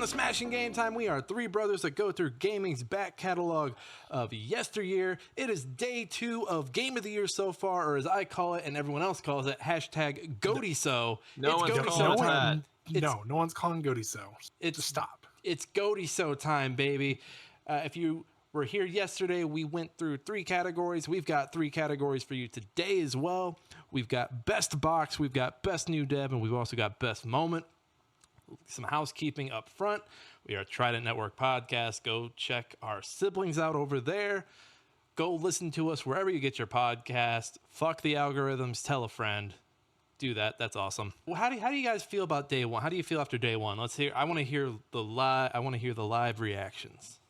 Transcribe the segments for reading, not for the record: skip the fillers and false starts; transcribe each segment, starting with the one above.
Welcome to Smashing Game Time. We are three brothers that go through gaming's back catalog of yesteryear. It is day 2 of Game of the Year so far, or as I call it and everyone else calls it, hashtag GOTYSO. No one's calling it that. No one's calling GOTYSO. Just stop. It's GOTYSO time, baby. If you were here yesterday, we went through 3 categories. We've got 3 categories for you today as well. We've got Best Box, we've got Best New Dev, and we've also got Best Moment. Some housekeeping up front. We are Trident Network Podcast. Go check our siblings out over there. Go listen to us wherever you get your podcast. Fuck the algorithms. Tell a friend. Do that. That's awesome. Well, how do you guys feel about day 1? How do you feel after day 1? Let's hear. I want to hear the live reactions.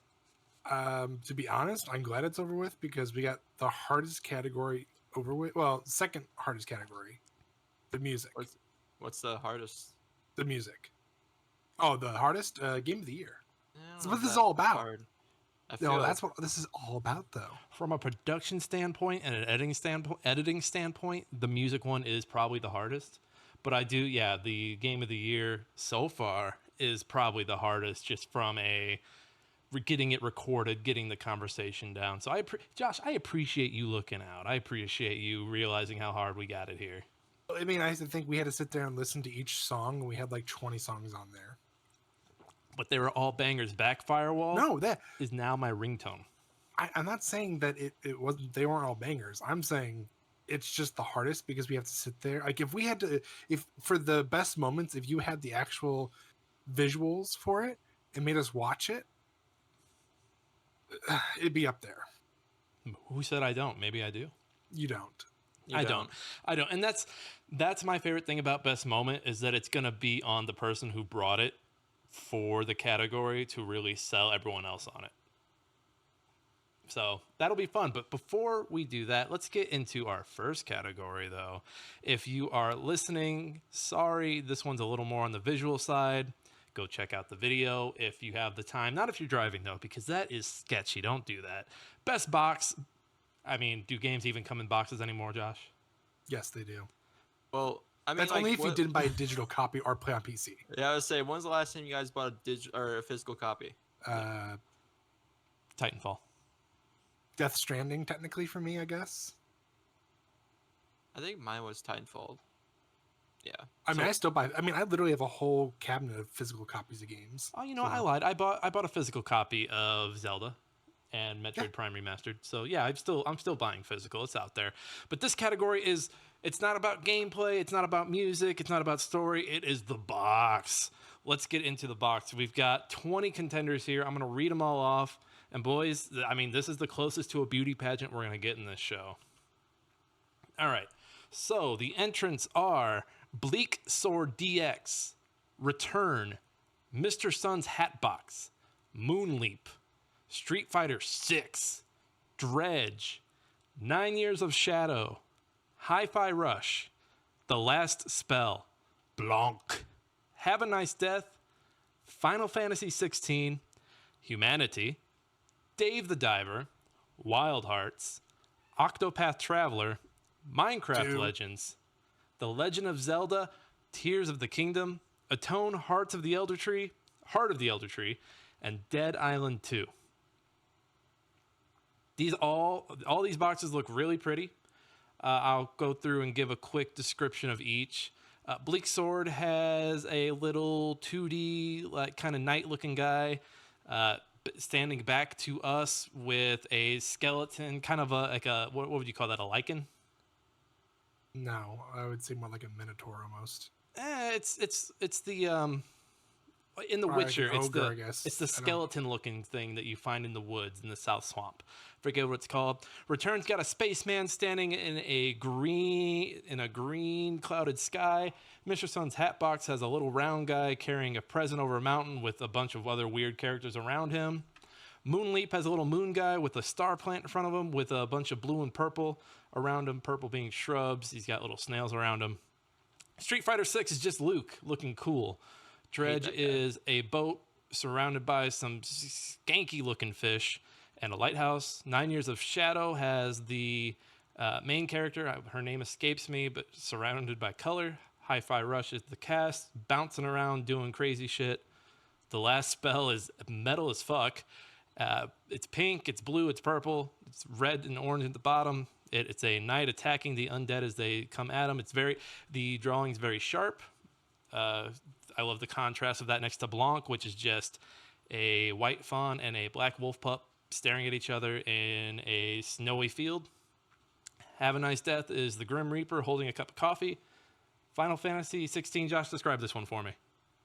To be honest, I'm glad it's over with because we got the hardest category over with. Well, second hardest category, the music. What's the hardest? The music. Oh, the hardest game of the year. That's what this is all all about. No, that's what this is all about, though. From a production standpoint and an editing standpoint, the music one is probably the hardest. But the game of the year so far is probably the hardest, just from getting it recorded, getting the conversation down. So Josh, I appreciate you looking out. I appreciate you realizing how hard we got it here. I mean, I used to think we had to sit there and listen to each song, and we had like 20 songs on there. But they were all bangers. Back Firewall that is now my ringtone. I'm not saying that it wasn't. They weren't all bangers. I'm saying it's just the hardest because we have to sit there. Like if we had to, if for the best moments, if you had the actual visuals for it and made us watch it, it'd be up there. Who said I don't? Maybe I do. You don't. I don't. And that's my favorite thing about Best Moment is that it's going to be on the person who brought it for the category to really sell everyone else on it. So that'll be fun. But before we do that, let's get into our first category, though. If you are listening, sorry, this one's a little more on the visual side. Go check out the video if you have the time. Not if you're driving, though, because that is sketchy. Don't do that. Best Box. I mean, do games even come in boxes anymore, Josh? Yes, they do. Well, I mean, that's only if you didn't buy a digital copy or play on PC. Yeah, I would say, when's the last time you guys bought a digital or a physical copy? Titanfall. Death Stranding, technically, for me, I guess. I think mine was Titanfall. Yeah. I mean, I still buy. I mean, I literally have a whole cabinet of physical copies of games. Oh, I lied. I bought a physical copy of Zelda and Metroid Prime Remastered. So yeah, I'm still buying physical. It's out there. But this category it's not about gameplay, it's not about music, it's not about story, it is the box. Let's get into the box. We've got 20 contenders here. I'm going to read them all off. And boys, I mean, this is the closest to a beauty pageant we're going to get in this show. All right. So, the entrants are Bleak Sword DX, Return, Mr. Sun's Hatbox, Moonleap, Street Fighter 6, Dredge, 9 Years of Shadow, Hi-Fi Rush, The Last Spell, Blanc, Have a Nice Death, Final Fantasy 16, Humanity, Dave the Diver, Wild Hearts, Octopath Traveler, Minecraft Legends, The Legend of Zelda, Tears of the Kingdom, Atone, Heart of the Elder Tree, and Dead Island 2. All these boxes look really pretty. I'll go through and give a quick description of each. Bleak Sword has a little 2D, like kind of knight-looking guy standing back to us with a skeleton, kind of what would you call that? A lichen? No, I would say more like a minotaur almost. It's the in The Witcher, like ogre, it's the skeleton-looking thing that you find in the woods in the South Swamp. Forget what it's called. Return's got a spaceman standing in a green clouded sky. Mr. Sun's Hatbox has a little round guy carrying a present over a mountain with a bunch of other weird characters around him. Moonleap has a little moon guy with a star plant in front of him with a bunch of blue and purple around him, purple being shrubs. He's got little snails around him. Street Fighter 6 is just Luke looking cool. Dredge is a boat surrounded by some skanky looking fish and a lighthouse. 9 Years of Shadow has the main character. Her name escapes me, but surrounded by color. Hi-Fi Rush is the cast, bouncing around, doing crazy shit. The last spell is metal as fuck. It's pink, it's blue, it's purple, it's red and orange at the bottom. It's a knight attacking the undead as they come at him. The drawing's very sharp. I love the contrast of that next to Blanc, which is just a white fawn and a black wolf pup staring at each other in a snowy field. Have a Nice Death is the Grim Reaper holding a cup of coffee. Final Fantasy 16, Josh, describe this one for me.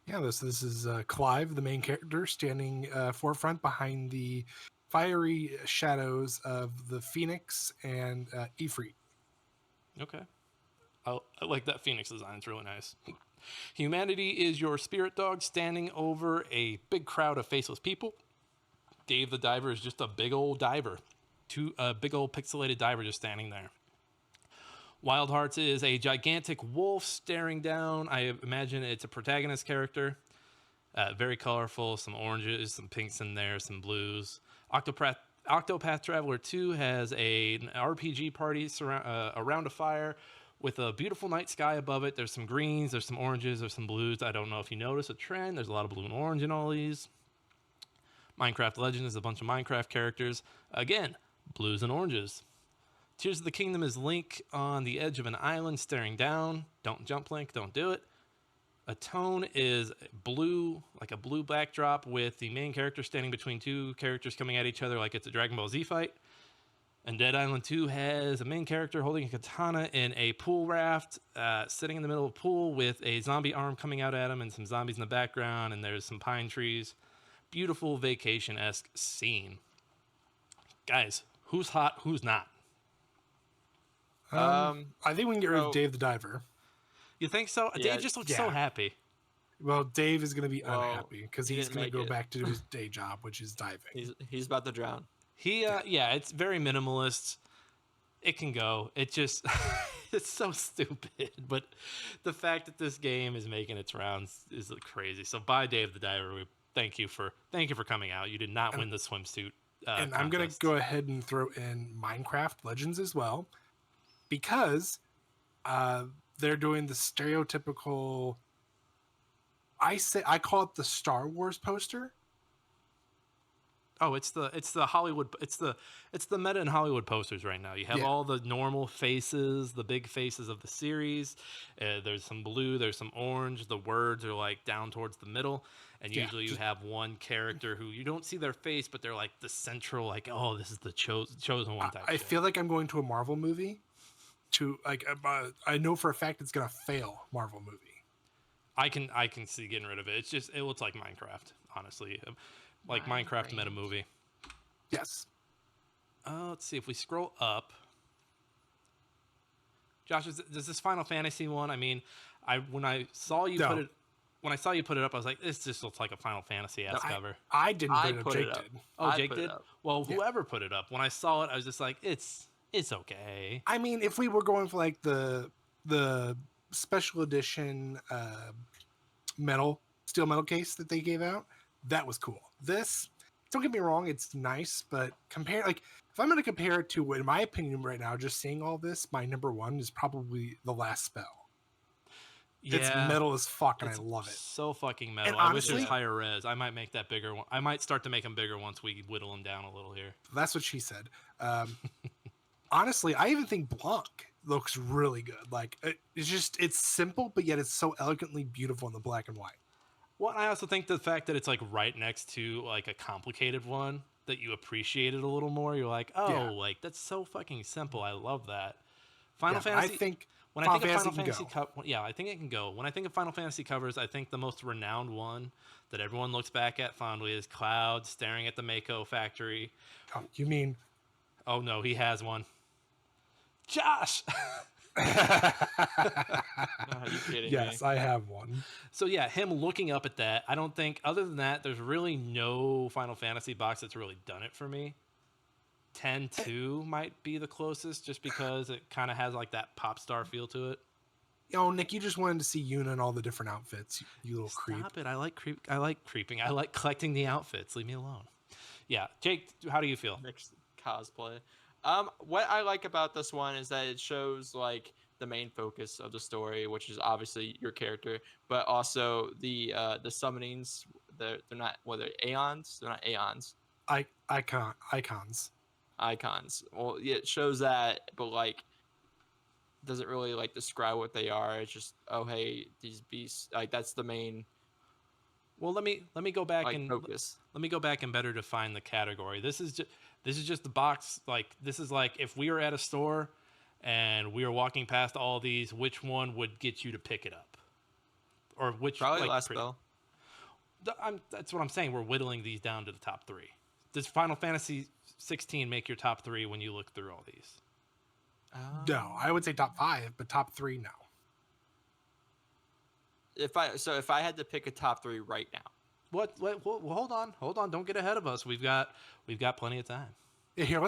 Yeah, this is Clive, the main character, standing forefront behind the fiery shadows of the Phoenix and Ifrit. Okay. I like that Phoenix design. It's really nice. Humanity is your spirit dog standing over a big crowd of faceless people. Dave the Diver is just a big old diver. A big old pixelated diver just standing there. Wild Hearts is a gigantic wolf staring down. I imagine it's a protagonist character. Very colorful. Some oranges, some pinks in there, some blues. Octopath Traveler 2 has an RPG party around a fire with a beautiful night sky above it. There's some greens, there's some oranges, there's some blues. I don't know if you notice a trend. There's a lot of blue and orange in all these. Minecraft Legends is a bunch of Minecraft characters. Again, blues and oranges. Tears of the Kingdom is Link on the edge of an island staring down. Don't jump, Link. Don't do it. Atone is blue, like a blue backdrop with the main character standing between two characters coming at each other like it's a Dragon Ball Z fight. And Dead Island 2 has a main character holding a katana in a pool raft, sitting in the middle of a pool with a zombie arm coming out at him and some zombies in the background, and there's some pine trees. Beautiful vacation-esque scene. Guys, who's hot, who's not? I think we can get rid of Dave the Diver. You think so? Yeah, Dave just looks so happy. Well, Dave is going to be unhappy because he he's didn't going to make go it. back to his day job, which is diving. He's about to drown. It's very minimalist. It can go. It just, it's so stupid. But the fact that this game is making its rounds is crazy. So bye, Dave the Diver. Thank you for coming out. You did not win the swimsuit. And I'm going to go ahead and throw in Minecraft Legends as well, because they're doing the stereotypical. I call it the Star Wars poster. Oh, it's the Hollywood. It's the meta in Hollywood posters right now. You have all the normal faces, the big faces of the series. There's some blue, there's some orange. The words are like down towards the middle, and usually you have one character who you don't see their face, but they're like the central, like, oh, this is the chosen one type. I feel like I'm going to a Marvel movie. I know for a fact it's gonna fail Marvel movie. I can see getting rid of it. It looks like Minecraft, honestly. Like Minecraft meta movie. Yes. Let's see if we scroll up. Josh, does this Final Fantasy one? I mean, when I saw you put it up, I was like, this just looks like a Final Fantasy ass cover. I didn't put it up. Jake did. Oh, Jake did. Well, whoever put it up, when I saw it, I was just like, it's okay. I mean, if we were going for like the special edition steel metal case that they gave out, that was cool. This, don't get me wrong, it's nice, but if I'm going to compare it to, in my opinion right now, just seeing all this, my number one is probably The Last Spell. Yeah, it's metal as fuck, and I love it. So fucking metal. And I honestly, wish it was higher res. I might make that bigger one. I might start to make them bigger once we whittle them down a little here. That's what she said. Honestly, I even think Blanc looks really good. Like, it's simple, but yet it's so elegantly beautiful in the black and white. Well, I also think the fact that it's like right next to like a complicated one that you appreciate it a little more. You're like, like that's so fucking simple. I love that. Final Fantasy. I think when I think of Final Fantasy, I think it can go. When I think of Final Fantasy covers, I think the most renowned one that everyone looks back at fondly is Cloud staring at the Mako factory. Oh, you mean? Oh no, he has one. Josh. Are you kidding yes, me? I have one. So yeah, him looking up at that, I don't think, other than that, there's really no Final Fantasy box that's really done it for me. 10-2 might be the closest, just because it kind of has like that pop star feel to it. Oh, Nick, you just wanted to see Yuna in all the different outfits, you little creep. Stop it! I like creeping. I like collecting the outfits. Leave me alone. Yeah, Jake, how do you feel? Mixed cosplay. What I like about this one is that it shows like the main focus of the story, which is obviously your character, but also the summonings they're not what they're aeons. They're not aeons. Icons. Icons. Well, yeah, it shows that, but like doesn't really like describe what they are. It's just, oh hey, these beasts, like that's the main Well, let me go back like and focus. let me go back and better define the category. This is just the box. Like this is like if we were at a store and we were walking past all these, which one would get you to pick it up, or which Probably like last spell. That's what I'm saying. We're whittling these down to the top three. Does Final Fantasy 16 make your top three when you look through all these? No, I would say top 5, but top 3, no. If I had to pick a top 3 right now, What? Hold on. Don't get ahead of us. We've got plenty of time. Here,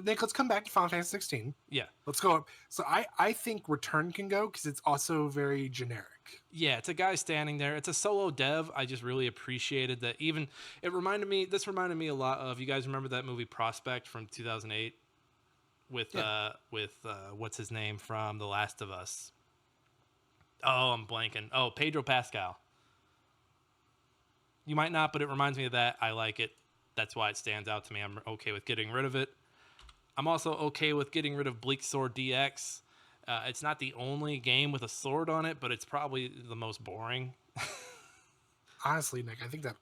Nick, let's come back to Final Fantasy 16. Yeah. Let's go up. So I think Return can go because it's also very generic. Yeah, it's a guy standing there. It's a solo dev. I just really appreciated that. Even this reminded me a lot of, you guys remember that movie Prospect from 2008 with what's his name from The Last of Us? Oh, I'm blanking. Oh, Pedro Pascal. You might not, but it reminds me of that. I like it. That's why it stands out to me. I'm okay with getting rid of it. I'm also okay with getting rid of Bleak Sword DX. It's not the only game with a sword on it, but it's probably the most boring. Honestly, Nick, I think that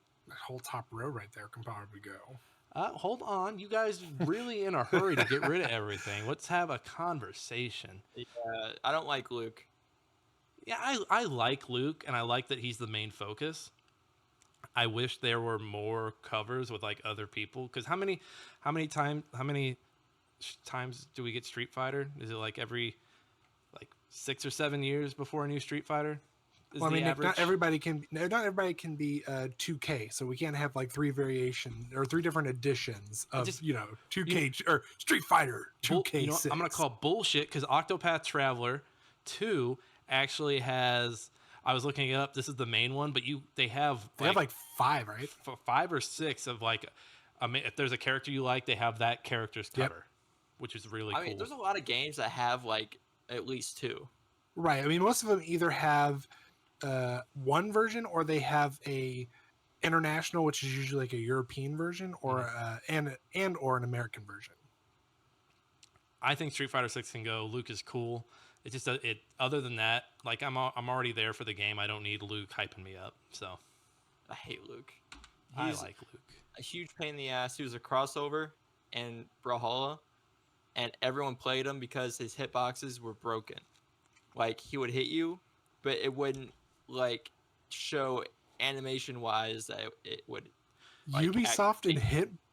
whole top row right there can probably go. Hold on. You guys really in a hurry to get rid of everything. Let's have a conversation. yeah, I don't like Luke. Yeah, I like Luke, and I like that he's the main focus. I wish there were more covers with like other people, because how many times do we get Street Fighter? Is it like every 6 or 7 years before a new Street Fighter? Well, I mean, Nick, not everybody can be 2K, so we can't have like 3 variation or 3 different editions of 2K or Street Fighter 2K6. I'm gonna call bullshit because Octopath Traveler 2 actually has. I was looking it up. This is the main one, but they have like 5, right? 5 or 6 of like. If there's a character you like, they have that character's cover, which is really cool. I mean, there's a lot of games that have like at least 2. Right. I mean, most of them either have one version or they have a international, which is usually like a European version, or and or an American version. I think Street Fighter 6 can go. Luke is cool. It's just other than that, like I'm already there for the game. I don't need Luke hyping me up. So I hate Luke. I like Luke. A huge pain in the ass. He was a crossover in Brawlhalla, and everyone played him because his hitboxes were broken. Like he would hit you, but it wouldn't like show animation wise that it would. Like, Ubisoft and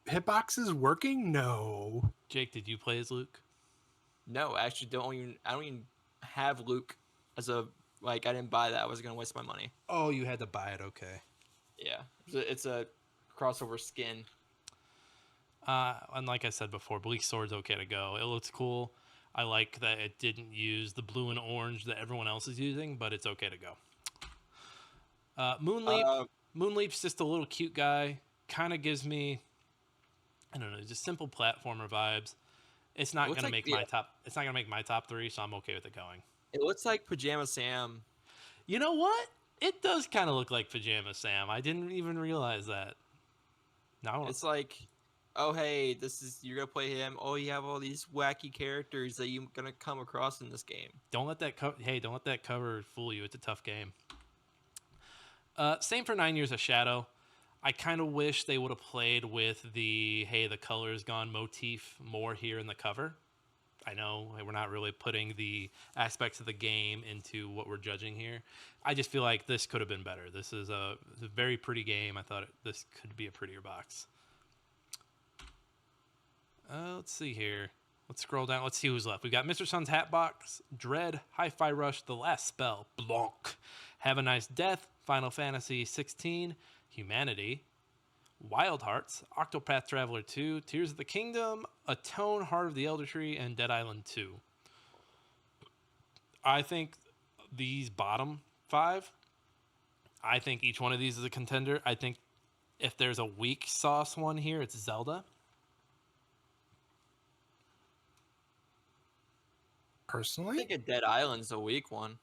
hitboxes working? No. Jake, did you play as Luke? No, I actually I don't even have Luke as a I didn't buy that. I was gonna waste my money. Oh, you had to buy it. Okay. Yeah, it's a crossover skin. And like I said before, Bleak Sword's okay to go. It looks cool. I like that it didn't use the blue and orange that everyone else is using, but it's okay to go. Moonleap. Moonleap's just a little cute guy. Kind of gives me, I don't know, just simple platformer vibes. It's not gonna make my top. It's not gonna make my top 3, so I'm okay with it going. It looks like Pajama Sam. You know what? It does kind of look like Pajama Sam. I didn't even realize that. No, it's like, oh hey, you're gonna play him. Oh, you have all these wacky characters that you're gonna come across in this game. Don't let that don't let that cover fool you. It's a tough game. Same for 9 Years of Shadow. I kind of wish they would have played with the color's gone motif more here in the cover. I know we're not really putting the aspects of the game into what we're judging here. I just feel like this could have been better. This is a very pretty game. I thought this could be a prettier box. Let's see here. Let's scroll down. Let's see who's left. We've got Mr. Sun's Hatbox, Dread, Hi-Fi Rush, The Last Spell, Blanc, Have a Nice Death, Final Fantasy 16, Humanity, Wild Hearts, Octopath Traveler 2, Tears of the Kingdom, Atone, Heart of the Elder Tree, and Dead Island 2. I think these bottom 5, I think each one of these is a contender. I think if there's a weak sauce one here, it's Zelda. Personally, I think a Dead Island's a weak one.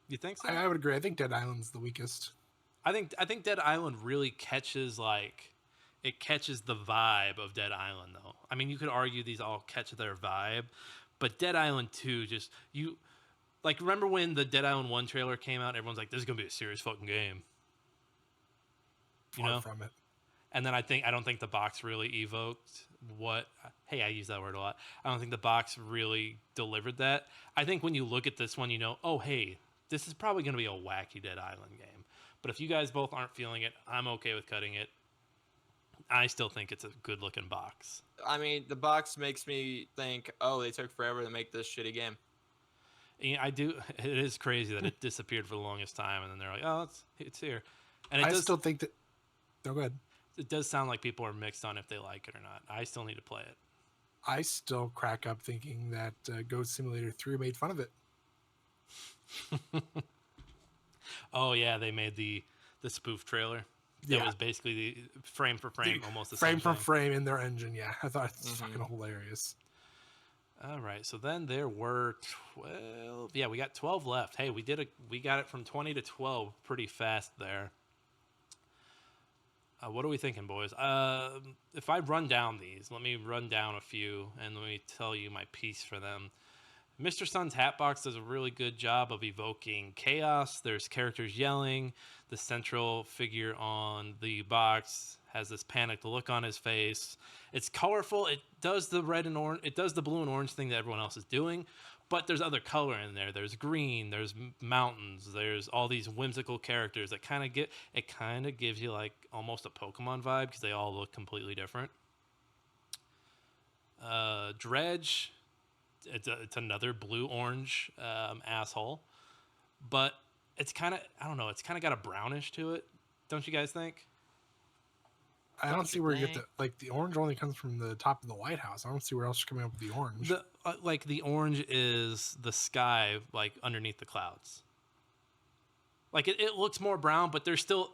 You think so? I would agree. I think Dead Island's the weakest. I think Dead Island really catches it catches the vibe of Dead Island though. I mean, you could argue these all catch their vibe, but Dead Island 2 just you like remember when the Dead Island 1 trailer came out, everyone's like this is going to be a serious fucking game. You Far know? from it. And then I don't think the box really evoked what. Hey, I use that word a lot. I don't think the box really delivered that. I think when you look at this one, you know, oh hey, this is probably going to be a wacky Dead Island game. But if you guys both aren't feeling it, I'm okay with cutting it. I still think it's a good looking box. I mean, the box makes me think, oh, they took forever to make this shitty game. And I do. It is crazy that it disappeared for the longest time, and then they're like, oh, it's here. And I still think that. No, go ahead. It does sound like people are mixed on if they like it or not. I still need to play it. I still crack up thinking that Goat Simulator 3 made fun of it. Oh yeah, they made the spoof trailer. That was basically the frame for frame, almost the frame same for thing. frame in their engine. Yeah, I thought it's fucking hilarious. All right, so then there were 12. Yeah, we got 12 left. Hey, we got it from 20 to 12 pretty fast there. What are we thinking, boys? If I run down these, let me run down a few and let me tell you my piece for them. Mr. Sun's Hatbox does a really good job of evoking chaos. There's characters yelling. The central figure on the box has this panicked look on his face. It's colorful. It does the red and orange. It does the blue and orange thing that everyone else is doing, but there's other color in there. There's green. There's mountains. There's all these whimsical characters that kind of gives you like almost a Pokemon vibe because they all look completely different. Dredge. It's another blue-orange asshole, but it's kind of, I don't know, it's kind of got a brownish to it. Don't you guys think? I don't see where you get the orange only comes from the top of the lighthouse. I don't see where else you're coming up with the orange. The orange is the sky, like underneath the clouds. Like it looks more brown, but they're still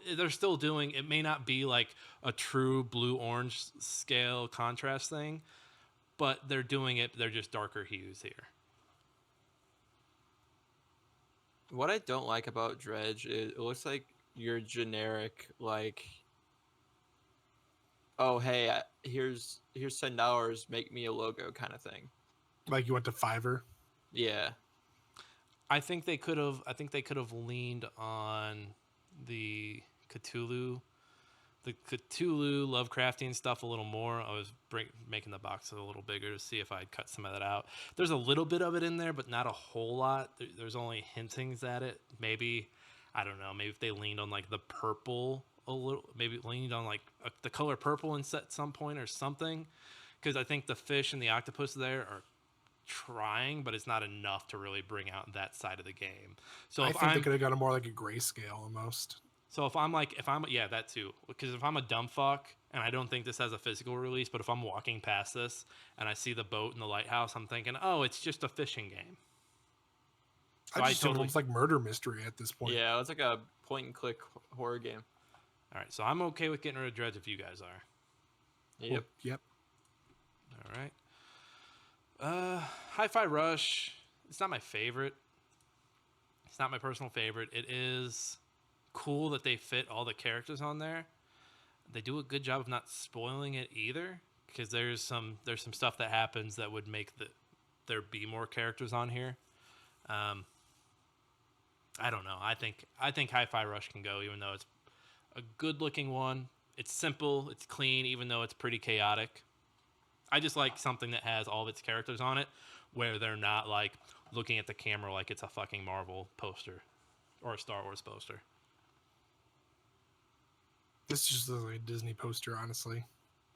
doing, it may not be like a true blue-orange scale contrast thing, but they're doing it. They're just darker hues here. What I don't like about Dredge is it looks like your generic like, oh hey, here's $10, make me a logo kind of thing. Like you went to Fiverr. Yeah. I think they could have leaned on the Cthulhu Lovecraftian stuff a little more. I was making the box a little bigger to see if I'd cut some of that out. There's a little bit of it in there, but not a whole lot. There's only hintings at it. Maybe, I don't know, maybe if they leaned on like the purple a little, maybe leaned on like the color purple at some point or something. Because I think the fish and the octopus there are trying, but it's not enough to really bring out that side of the game. So I think they could have got a more like a grayscale almost. So if I'm that too, because if I'm a dumb fuck and I don't think this has a physical release, but if I'm walking past this and I see the boat in the lighthouse, I'm thinking, oh, it's just a fishing game. So I just think it's like murder mystery at this point. Yeah, it's like a point and click horror game. All right, so I'm okay with getting rid of Dredge if you guys are. Yep. Yep. All right. Hi-Fi Rush. It's not my favorite. It's not my personal favorite. It is cool that they fit all the characters on there. They do a good job of not spoiling it either, because there's some stuff that happens that would make there be more characters on here. I don't know. I think Hi-Fi Rush can go, even though it's a good looking one. It's simple, it's clean, even though it's pretty chaotic. I just like something that has all of its characters on it, where they're not like looking at the camera like it's a fucking Marvel poster or a Star Wars poster. This just looks like a Disney poster, honestly.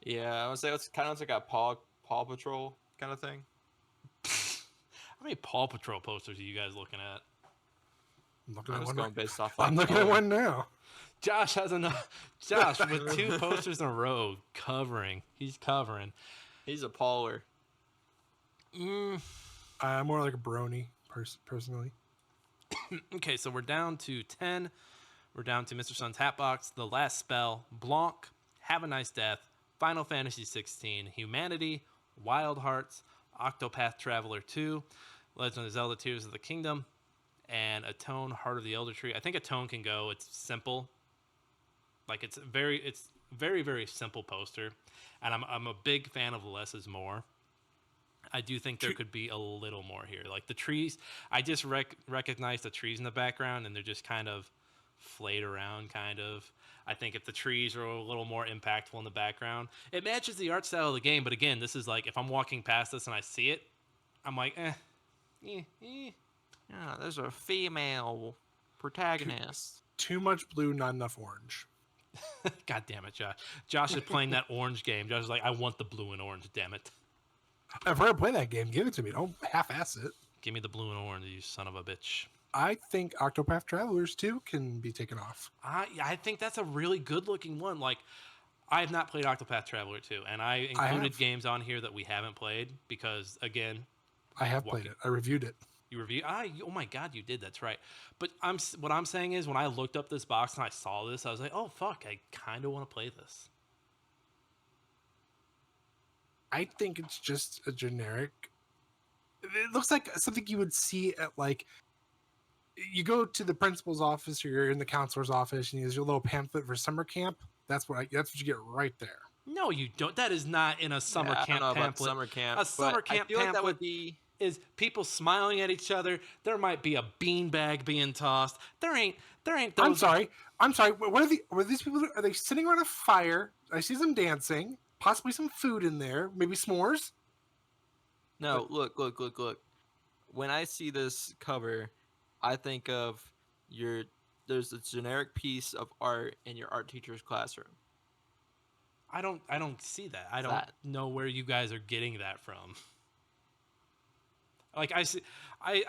Yeah, I would say it's kind of like a Paw Patrol kind of thing. How many Paw Patrol posters are you guys looking at? I'm just going based off. I'm looking at one now. Josh has enough. Josh with 2 posters in a row covering. He's covering. He's a Pauler. I'm more like a brony, personally. Okay, so we're down to 10. We're down to Mr. Sun's Hatbox, The Last Spell, Blanc, Have a Nice Death, Final Fantasy 16, Humanity, Wild Hearts, Octopath Traveler 2, Legend of Zelda Tears of the Kingdom, and Atone, Heart of the Elder Tree. I think Atone can go. It's simple. Like it's very very simple poster, and I'm a big fan of less is more. I do think there could be a little more here. Like the trees, I just recognize the trees in the background, and they're just kind of flayed around, kind of. I think if the trees are a little more impactful in the background, it matches the art style of the game. But again, this is like if I'm walking past this and I see it, I'm like, eh. Yeah, there's a female protagonist. Too much blue, not enough orange. God damn it, Josh. Josh is playing that orange game. Josh is like, I want the blue and orange, damn it. If we're gonna play that game, give it to me. Don't half-ass it. Give me the blue and orange, you son of a bitch. I think Octopath Travelers 2 can be taken off. I think that's a really good looking one. Like, I have not played Octopath Traveler 2, and I included games on here that we haven't played because, again, I have played it. I reviewed it. you review. Oh my god, you did. That's right. But what I'm saying is, when I looked up this box and I saw this, I was like, oh fuck, I kind of want to play this. I think it's just a generic. It looks like something you would see at like. You go to the principal's office or you're in the counselor's office and there's your little pamphlet for summer camp. That's what you get right there. No, you don't. That is not in a summer camp I don't know about pamphlet. summer camp. A summer but camp I feel like that pamphlet would be. is people smiling at each other. There might be a beanbag being tossed. There ain't those. I'm sorry. Were these people? Are they sitting around a fire? I see them dancing. Possibly some food in there. Maybe s'mores. No, look. When I see this cover, I think of there's a generic piece of art in your art teacher's classroom. I don't see that. I don't know where you guys are getting that from. Like I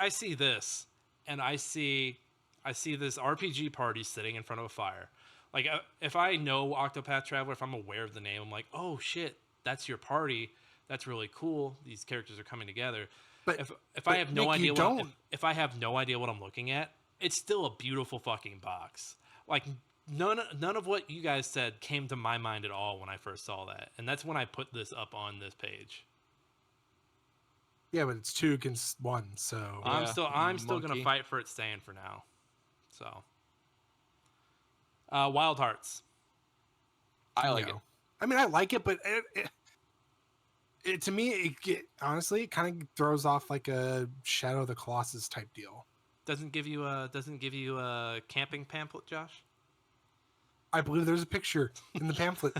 see this, and I see this RPG party sitting in front of a fire. Like if I know Octopath Traveler, if I'm aware of the name, I'm like, oh shit, that's your party. That's really cool. These characters are coming together. But if I have no idea if I have no idea what I'm looking at, it's still a beautiful fucking box. Like none of what you guys said came to my mind at all when I first saw that, and that's when I put this up on this page. Yeah, but it's 2 against 1, so I'm still gonna fight for it staying for now. So, Wild Hearts. I like it. I mean, I like it, but it to me, honestly, it kind of throws off like a Shadow of the Colossus type deal. Doesn't give you a camping pamphlet, Josh? I believe there's a picture in the pamphlet.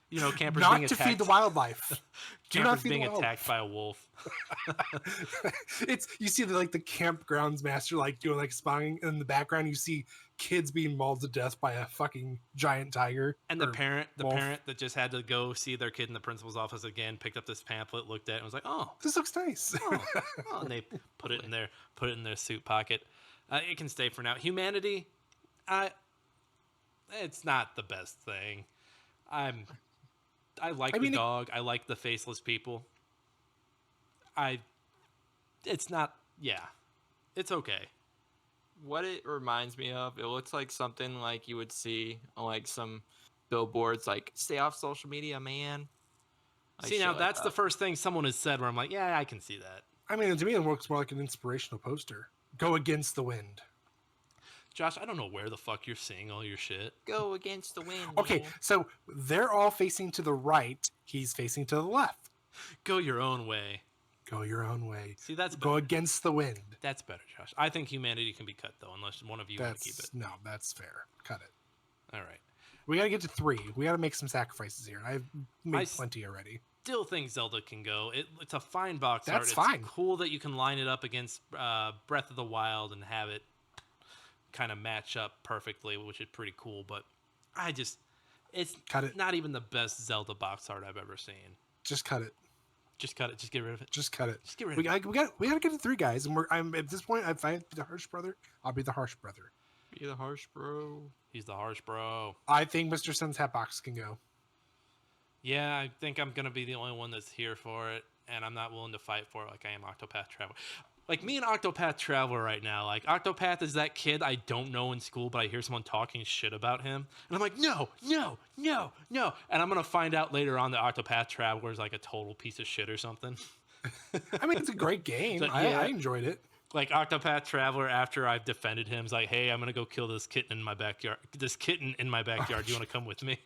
You know, campers not being attacked. to feed the wildlife. Campers being attacked by a wolf. You see the campgrounds master doing spying in the background. You see kids being mauled to death by a fucking giant tiger. And the parent that just had to go see their kid in the principal's office again picked up this pamphlet, looked at it, and was like, "Oh, this looks nice." And they put it in their suit pocket. It can stay for now. Humanity, it's not the best thing. I like the dog. I like the faceless people. It's not. Yeah, it's okay. What it reminds me of, it looks like something like you would see on some billboards, "Stay off social media, man." See, now that's the first thing someone has said where I'm like, yeah, I can see that. I mean, to me, it works more like an inspirational poster. Go against the wind. Josh, I don't know where the fuck you're seeing all your shit. Go against the wind. Okay, man. so they're all facing to the right. He's facing to the left. Go your own way. Go your own way. See, that's go better. Against the wind. That's better, Josh. I think humanity can be cut though, unless one of you want to keep it. No, that's fair. Cut it. All right. We gotta get to 3. We gotta make some sacrifices here. I've made plenty already. Still think Zelda can go. It's a fine box art. That's fine. It's cool that you can line it up against Breath of the Wild and have it kind of match up perfectly, which is pretty cool. But it's not even the best Zelda box art I've ever seen. Just cut it. Just cut it. Just get rid of it. Just cut it. Just get rid of it. We gotta get to 3 guys, and I'm at this point. If I have to be the harsh brother, I'll be the harsh brother. Be the harsh bro. He's the harsh bro. I think Mr. Sun's hat box can go. Yeah, I think I'm gonna be the only one that's here for it, and I'm not willing to fight for it like I am Octopath Traveler. Like me and Octopath Traveler right now, Octopath is that kid I don't know in school, but I hear someone talking shit about him, and I'm like, no, and I'm gonna find out later on that Octopath Traveler is a total piece of shit or something. I mean, it's a great game. So, I enjoyed it. Like Octopath Traveler, after I've defended him, is like, hey, I'm gonna go kill this kitten in my backyard. This kitten in my backyard. Do you want to come with me?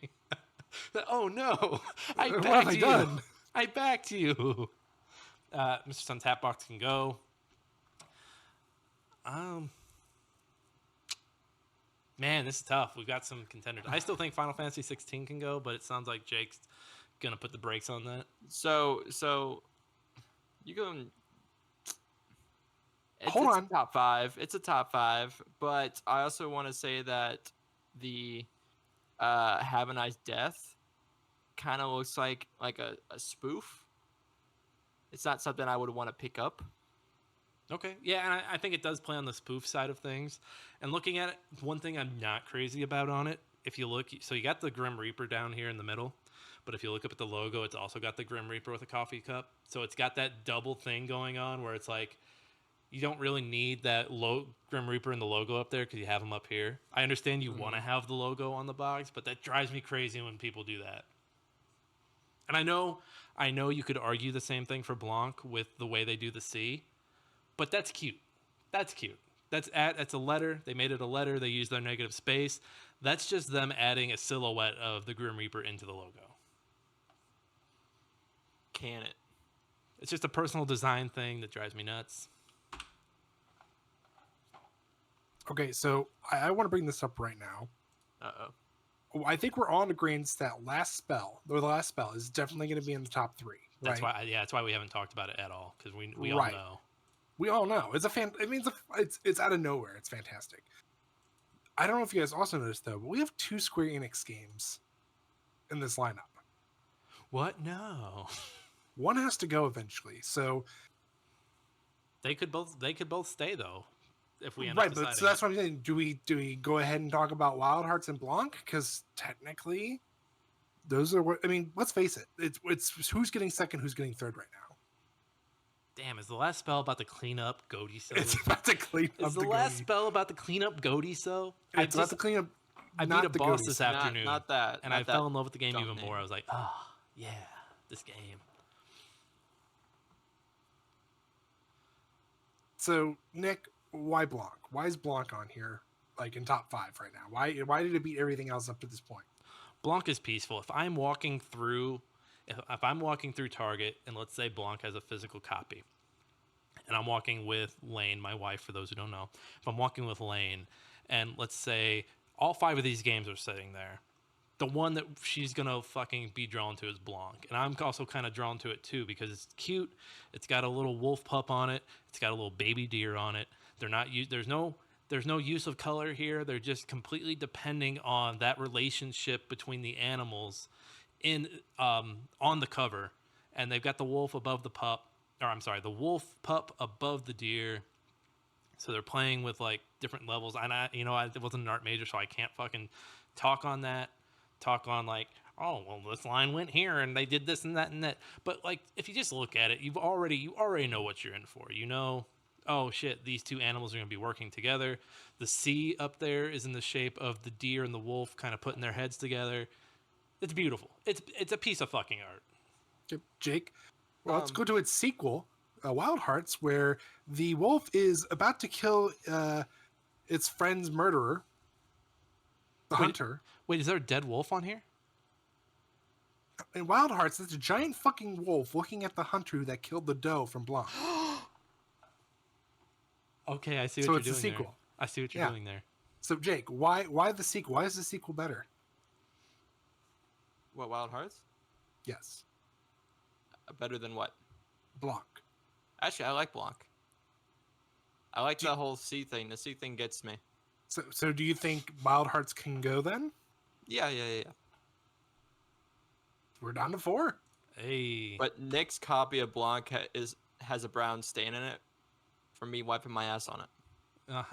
Oh no! I What have backed I you. done? I backed you. Mr. Sun's Hatbox can go. Man, this is tough. We've got some contenders. I still think Final Fantasy 16 can go, but it sounds like Jake's gonna put the brakes on that. So you can. Hold It's on. a top 5. It's a top 5, but I also want to say that the Have a Nice Death kind of looks like a spoof. It's not something I would want to pick up. Okay, yeah, and I think it does play on the spoof side of things. And looking at it, one thing I'm not crazy about on it, if you look, so you got the Grim Reaper down here in the middle, but if you look up at the logo, it's also got the Grim Reaper with a coffee cup. So it's got that double thing going on where it's like, you don't really need that Grim Reaper in the logo up there because you have them up here. I understand you want to have the logo on the box, but that drives me crazy when people do that. And I know you could argue the same thing for Blanc with the way they do the C, but that's cute. That's cute. That's a letter. They made it a letter. They used their negative space. That's just them adding a silhouette of the Grim Reaper into the logo. Can it? It's just a personal design thing that drives me nuts. Okay, so I want to bring this up right now. I think we're all in agreement that the last spell is definitely going to be in the top 3. That's right? that's why we haven't talked about it at all, because we all Right. know. We all know it's a fan. I mean, it's out of nowhere. It's fantastic. I don't know if you guys also noticed though, but we have 2 Square Enix games in this lineup. What? No. One has to go eventually. So They could both stay though, if we end right, up but deciding. so that's what I'm saying. Do we go ahead and talk about Wild Hearts and Blanc? Because technically, those are what I mean. Let's face it. It's who's getting second, who's getting third right now. Damn, is the last spell about to clean up GOTYSO? It's about to clean up. Is the last spell about to clean up GOTYSO? It's about to clean up. I not beat a the boss Goaties. this afternoon, Not that. and not I that fell in love with the game dumb even name. more. I was like, oh yeah, this game. So Nick, why Blanc? Why is Blanc on here, like in top 5 right now? Why did it beat everything else up to this point? Blanc is peaceful. If I'm walking through Target, and let's say Blanc has a physical copy, and I'm walking with Lane, my wife, for those who don't know, if I'm walking with Lane, and let's say all 5 of these games are sitting there, the one that she's gonna fucking be drawn to is Blanc, and I'm also kind of drawn to it too because it's cute. It's got a little wolf pup on it. It's got a little baby deer on it. There's no use of color here. They're just completely depending on that relationship between the animals in on the cover, and they've got the wolf above the pup, or I'm sorry, the wolf pup above the deer. So they're playing with like different levels. And I wasn't an art major, so I can't fucking talk on that. Talk on like, oh well, this line went here, and they did this and that and that. But like, if you just look at it, you already know what you're in for. You know, oh shit, these 2 animals are going to be working together. The C up there is in the shape of the deer and the wolf kind of putting their heads together. It's beautiful. It's a piece of fucking art. Okay, Jake, well, let's go to its sequel, Wild Hearts, where the wolf is about to kill its friend's murderer, the hunter. Wait, is there a dead wolf on here? In Wild Hearts, there's a giant fucking wolf looking at the hunter that killed the doe from Blanc. Okay, I see So what it's you're a doing sequel. there. I see what you're doing there. So Jake, why the sequel? Why is the sequel better? What, Wild Hearts? Yes, Better than what? Blanc. Actually, I like Blanc. I like the whole C thing. The C thing gets me. So do you think Wild Hearts can go then? Yeah. We're down to 4. Hey. But Nick's copy of Blanc has a brown stain in it from me wiping my ass on it. Oh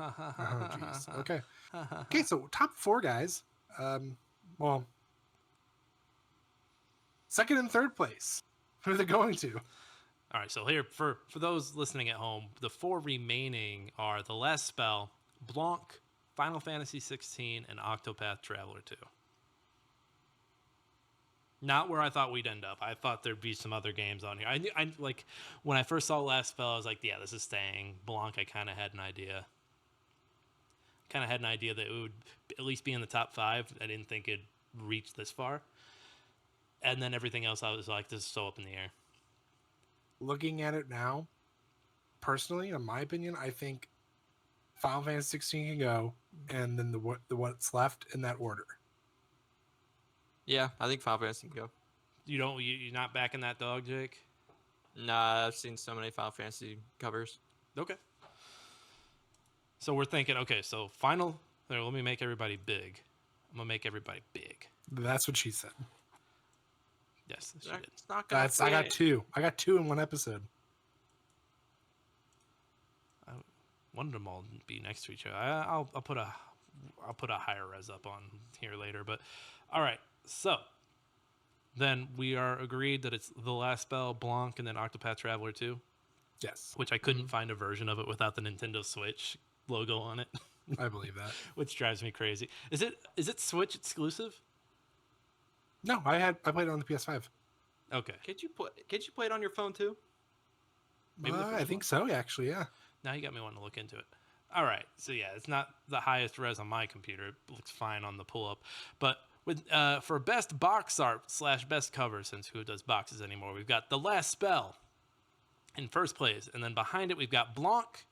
jeez. Okay. Okay. So top 4 guys. Well, second and third place. Who are they going to? All right, so here for those listening at home, the 4 remaining are The Last Spell, Blanc, Final Fantasy 16, and Octopath Traveler 2. Not where I thought we'd end up. I thought there'd be some other games on here. I like when I first saw Last Spell, I was like, yeah, this is staying. Blanc, I kind of had an idea. Kind of had an idea that it would at least be in the top 5. I didn't think it'd reach this far. And then everything else, I was like, this is so up in the air. Looking at it now, personally, in my opinion, I think Final Fantasy 16 can go, and then the what's left in that order. Yeah, I think Final Fantasy can go. You're not backing that dog, Jake? Nah, I've seen so many Final Fantasy covers. Okay. So we're thinking, okay, so final. There, let me make everybody big. I'm gonna make everybody big. That's what she said. Yes, she did. It's not gonna I got 2. I got 2 in one episode. I wanted them all to be next to each other. I'll put a higher res up on here later. But all right, so then we are agreed that it's The Last Spell, Blanc, and then Octopath Traveler 2. Yes, Which I couldn't find a version of it without the Nintendo Switch logo on it, I believe that. which drives me crazy. Is it Switch exclusive? No, I played it on the PS5. Okay. Could you play it on your phone too? Maybe the I first think so, actually, yeah. Now you got me wanting to look into it. All right. So yeah, it's not the highest res on my computer. It looks fine on the pull up. But with for best box art / best cover, since who does boxes anymore, we've got The Last Spell in first place, and then behind it we've got Blanc,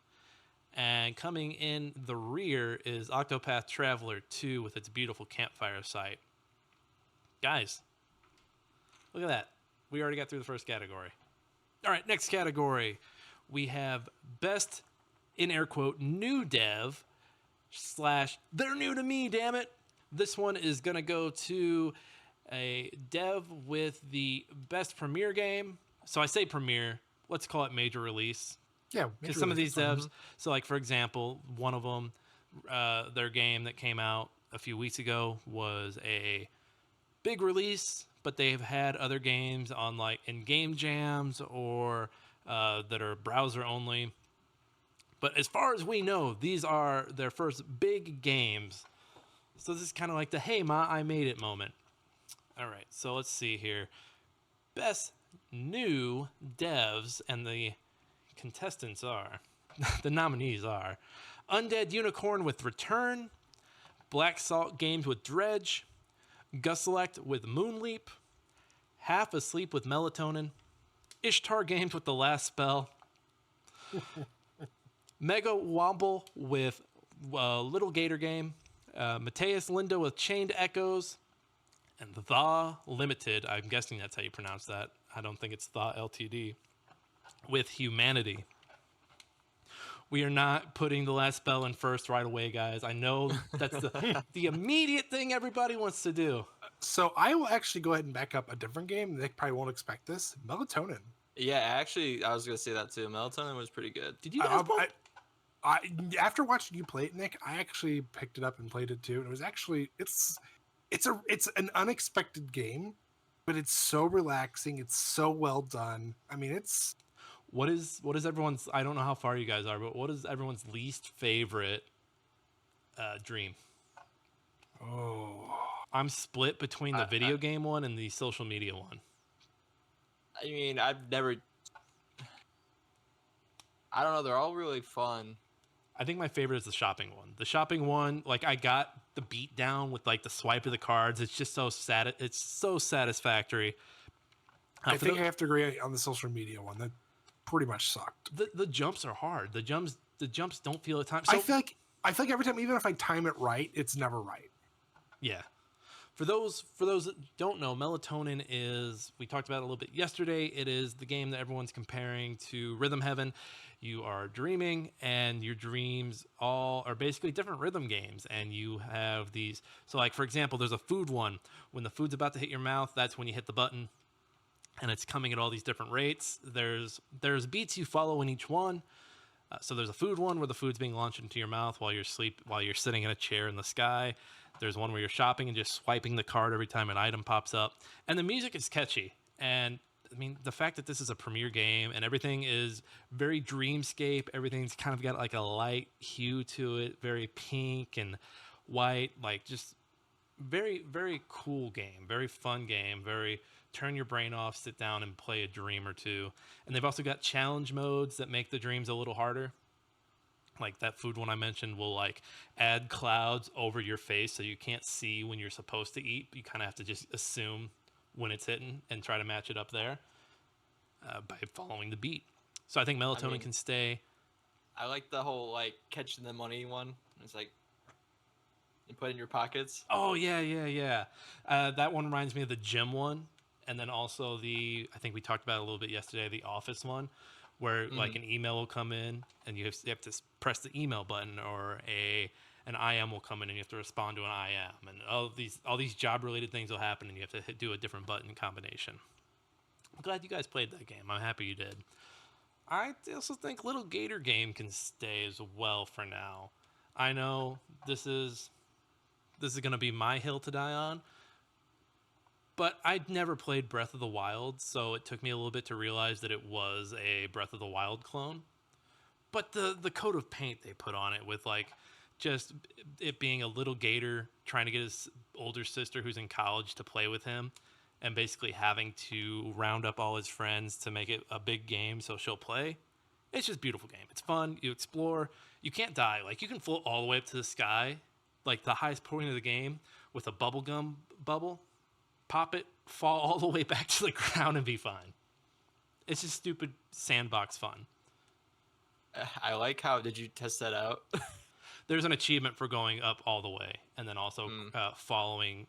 and coming in the rear is Octopath Traveler 2 with its beautiful campfire site. Guys, look at that. We already got through the first category. All right, next category. We have best, in air quote, new dev / they're new to me, damn it. This one is going to go to a dev with the best premiere game. So I say premiere, let's call it major release. Yeah, Because some of these devs, so like for example, one of them, their game that came out a few weeks ago was a big release, but they've had other games on like in game jams or that are browser only. But as far as we know, these are their first big games. So this is kind of like the "Hey Ma, I made it" moment. All right, so let's see here. Best new devs, and the contestants are, the nominees are Undead Unicorn with Return, Black Salt Games with Dredge, Guselect with Moonleap, Half Asleep with Melatonin, Ishtar Games with The Last Spell, Mega Womble with Little Gator Game, Mateus Lindo with Chained Echoes, and The Limited, I'm guessing that's how you pronounce that. I don't think it's The LTD, with Humanity. We are not putting The Last Spell in first right away, guys. I know that's the immediate thing everybody wants to do. So I will actually go ahead and back up a different game. They probably won't expect this. Melatonin. Yeah, actually, I was gonna say that too. Melatonin was pretty good. Did you guys both? After watching you play it, Nick, I actually picked it up and played it too. And it was actually it's an unexpected game, but it's so relaxing. It's so well done. I mean, it's What is everyone's? I don't know how far you guys are, but what is everyone's least favorite dream? oh. I'm split between the video game one and the social media one. I mean, I don't know. They're all really fun. I think my favorite is the shopping one. The shopping one, like I got the beat down with like the swipe of the cards. It's just so sad. It's so satisfactory. I think I have to agree on the social media one. That pretty much sucked. The jumps are hard. The jumps don't feel at times. So, I feel like every time, even if I time it right, it's never right. yeah. For those that don't know, Melatonin is, we talked about it a little bit yesterday. It is the game that everyone's comparing to Rhythm Heaven. You are dreaming, and your dreams all are basically different rhythm games. And you have these. So, like for example, there's a food one. When the food's about to hit your mouth, that's when you hit the button, and it's coming at all these different rates. There's beats you follow in each one. So there's a food one where the food's being launched into your mouth while you're sitting in a chair in the sky. There's one where you're shopping and just swiping the card every time an item pops up. And the music is catchy. And I mean, the fact that this is a premiere game and everything is very dreamscape, everything's kind of got like a light hue to it, very pink and white, like just very, very cool game, very fun game, very turn your brain off, sit down and play a dream or two. And they've also got challenge modes that make the dreams a little harder. Like that food one I mentioned will like add clouds over your face so you can't see when you're supposed to eat. You kind of have to just assume when it's hitting and try to match it up there by following the beat. So I think I melatonin mean, can stay. I like the whole like catching the money one. It's like you put it in your pockets. Oh yeah, yeah, yeah. That one reminds me of the gym one, and then also the I think we talked about it a little bit yesterday, the office one, where like Mhm. an email will come in and you have to press the email button, or an IM will come in and you have to respond to an IM, and all these job related things will happen, and you have to do a different button combination. I'm glad you guys played that game. I'm happy you did. I also think Little Gator Game can stay as well for now. I know this is going to be my hill to die on, but I'd never played Breath of the Wild, so it took me a little bit to realize that it was a Breath of the Wild clone. But the coat of paint they put on it with like just it being a little gator trying to get his older sister who's in college to play with him, and basically having to round up all his friends to make it a big game so she'll play. It's just a beautiful game. It's fun. You explore. You can't die. Like you can float all the way up to the sky, like the highest point of the game, with a bubblegum bubble. Pop it, fall all the way back to the ground, and be fine. It's just stupid sandbox fun. I like how did you test that out? There's an achievement for going up all the way, and then also Mm. falling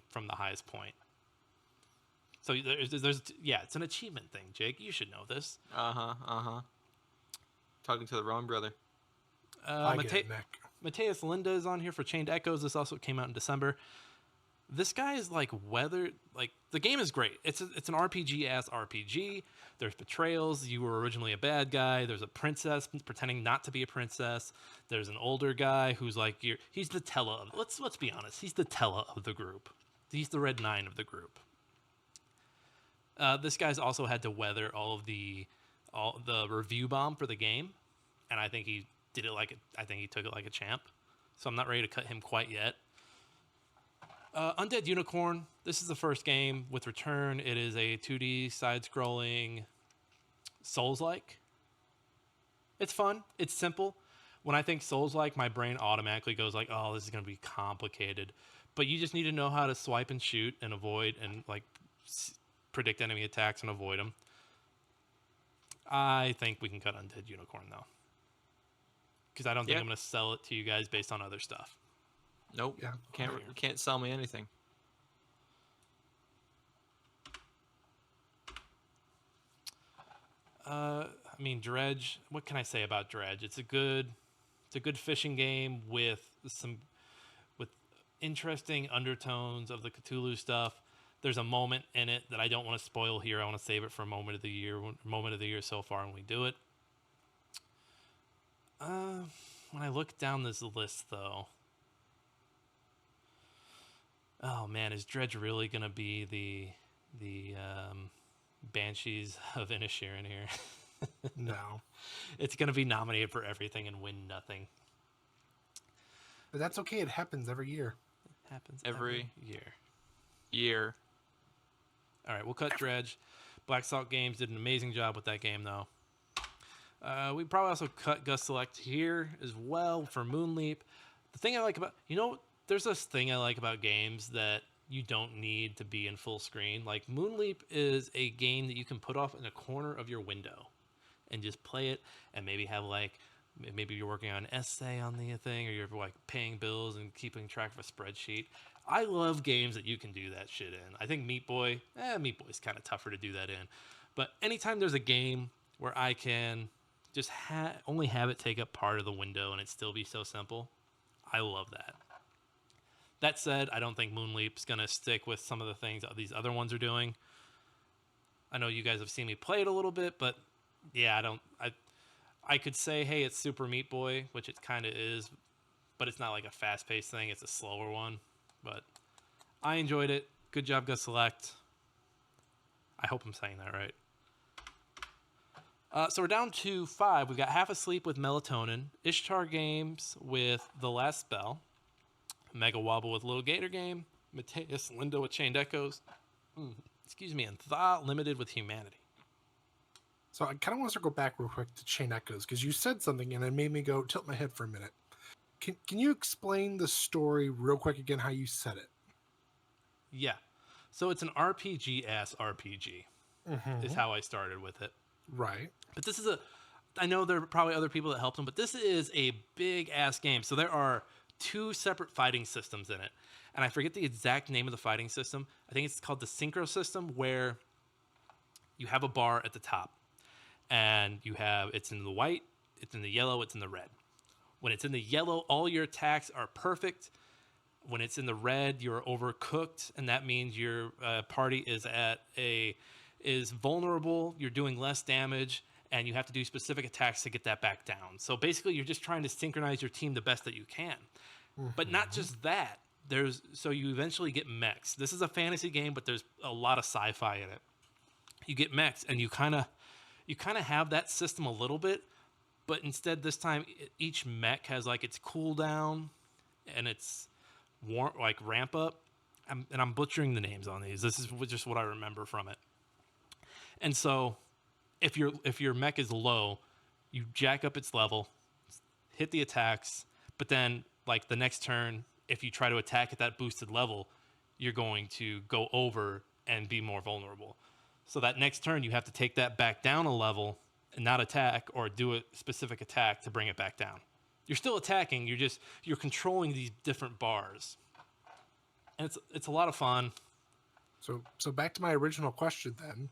from the highest point. So yeah, it's an achievement thing, Jake. You should know this. Talking to the wrong brother. I get it, Nick. Mateus Linda is on here for Chained Echoes. This also came out in December. This guy is like the game is great. It's an RPG ass RPG. There's betrayals. You were originally a bad guy. There's a princess pretending not to be a princess. There's an older guy who's like he's the Tella of let's be honest. He's the Tella of the group. He's the Red Nine of the group. This guy's also had to weather all the review bomb for the game, and I think he did it I think he took it like a champ. So I'm not ready to cut him quite yet. Undead Unicorn. This is the first game with Return. It is a 2D side-scrolling Souls-like. It's fun. It's simple. When I think Souls-like, my brain automatically goes like, "Oh, this is going to be complicated." But you just need to know how to swipe and shoot and avoid and like predict enemy attacks and avoid them. I think we can cut Undead Unicorn though, because I don't think I'm going to sell it to you guys based on other stuff. Nope. Yeah. Can't sell me anything. I mean, Dredge. What can I say about Dredge? It's a good fishing game with interesting undertones of the Cthulhu stuff. There's a moment in it that I don't want to spoil here. I want to save it for moment of the year so far when we do it. When I look down this list, though, oh man, is Dredge really gonna be the Banshees of Inisherin here? No, It's gonna be nominated for everything and win nothing. but that's okay. It happens every year. It happens Every year. year. All right, we'll cut Dredge. Black Salt Games did an amazing job with that game, though. We probably also cut Gus Select here as well for Moonleap. The thing I like about, there's this thing I like about games that you don't need to be in full screen. Like Moonleap is a game that you can put off in a corner of your window and just play it, and maybe have maybe you're working on an essay on the thing, or you're like paying bills and keeping track of a spreadsheet. I love games that you can do that shit in. I think Meat Boy's kind of tougher to do that in. But anytime there's a game where I can just only have it take up part of the window and it still be so simple, I love that. That said, I don't think Moonleap's going to stick with some of the things that these other ones are doing. I know you guys have seen me play it a little bit, but yeah, I could say, hey, it's Super Meat Boy, which it kind of is, but it's not like a fast-paced thing. It's a slower one. But I enjoyed it. Good job, Gus Select. I hope I'm saying that right. So we're down to 5. We've got Half Asleep with Melatonin, Ishtar Games with The Last Spell, Mega Wobble with Little Gator Game, Mateus Lindo with Chained Echoes, excuse me, and Tha Limited with Humanity. So I kind of want to circle back real quick to Chain Echoes because you said something and it made me go tilt my head for a minute. Can you explain the story real quick again, how you said it? Yeah. So it's an RPG-ass RPG, is how I started with it. Right. But this is I know there are probably other people that helped him, but this is a big-ass game. So there are 2 separate fighting systems in it. And I forget the exact name of the fighting system. I think it's called the Synchro system, where you have a bar at the top. And it's in the white, it's in the yellow, it's in the red. When it's in the yellow, all your attacks are perfect. When it's in the red, you're overcooked, and that means your party is vulnerable. You're doing less damage, and you have to do specific attacks to get that back down. So basically, you're just trying to synchronize your team the best that you can. But not just that. So you eventually get mechs. This is a fantasy game, but there's a lot of sci-fi in it. You get mechs, and you kind of have that system a little bit, but instead this time each mech has like its cooldown and its ramp up. I'm butchering the names on these. This is just what I remember from it. And so if your mech is low, you jack up its level, hit the attacks, but then like the next turn, if you try to attack at that boosted level, you're going to go over and be more vulnerable. So that next turn, you have to take that back down a level and not attack or do a specific attack to bring it back down. You're still attacking. You're controlling these different bars, and it's a lot of fun. So back to my original question then.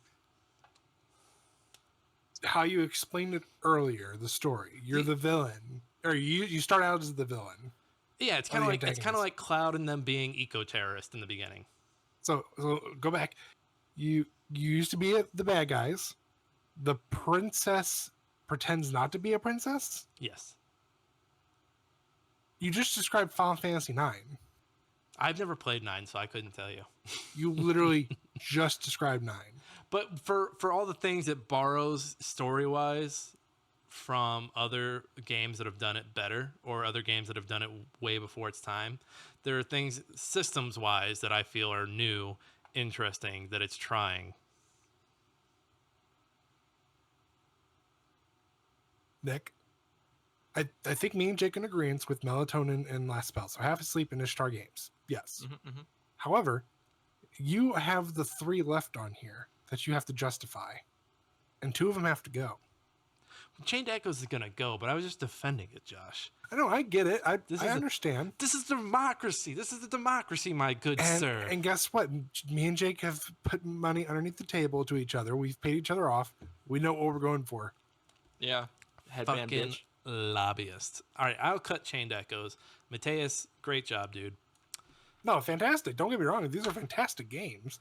How you explained it earlier, the story. You're the villain, or you start out as the villain. Yeah, it's kind of like Cloud and them being eco-terrorists in the beginning. So go back. You used to be the bad guys. The princess pretends not to be a princess? Yes. You just described Final Fantasy IX. I've never played 9, so I couldn't tell you. You literally just described 9. But for all the things it borrows story-wise from other games that have done it better or other games that have done it way before its time, there are things systems-wise that I feel are new, interesting, that it's trying. Nick, I think me and Jake in agreement with Melatonin and Last Spell. So Half Asleep and Ishtar Games. Yes. However, you have the 3 left on here that you have to justify. And 2 of them have to go. Chained Echoes is going to go, but I was just defending it, Josh. I know, I get it. I understand. This is democracy. This is the democracy, my good sir. And guess what? Me and Jake have put money underneath the table to each other. We've paid each other off. We know what we're going for. Yeah. Headband Fucking bitch. lobbyist. All right, I'll cut Chained Echoes. Mateus, great job, dude. No, fantastic. Don't get me wrong. These are fantastic games.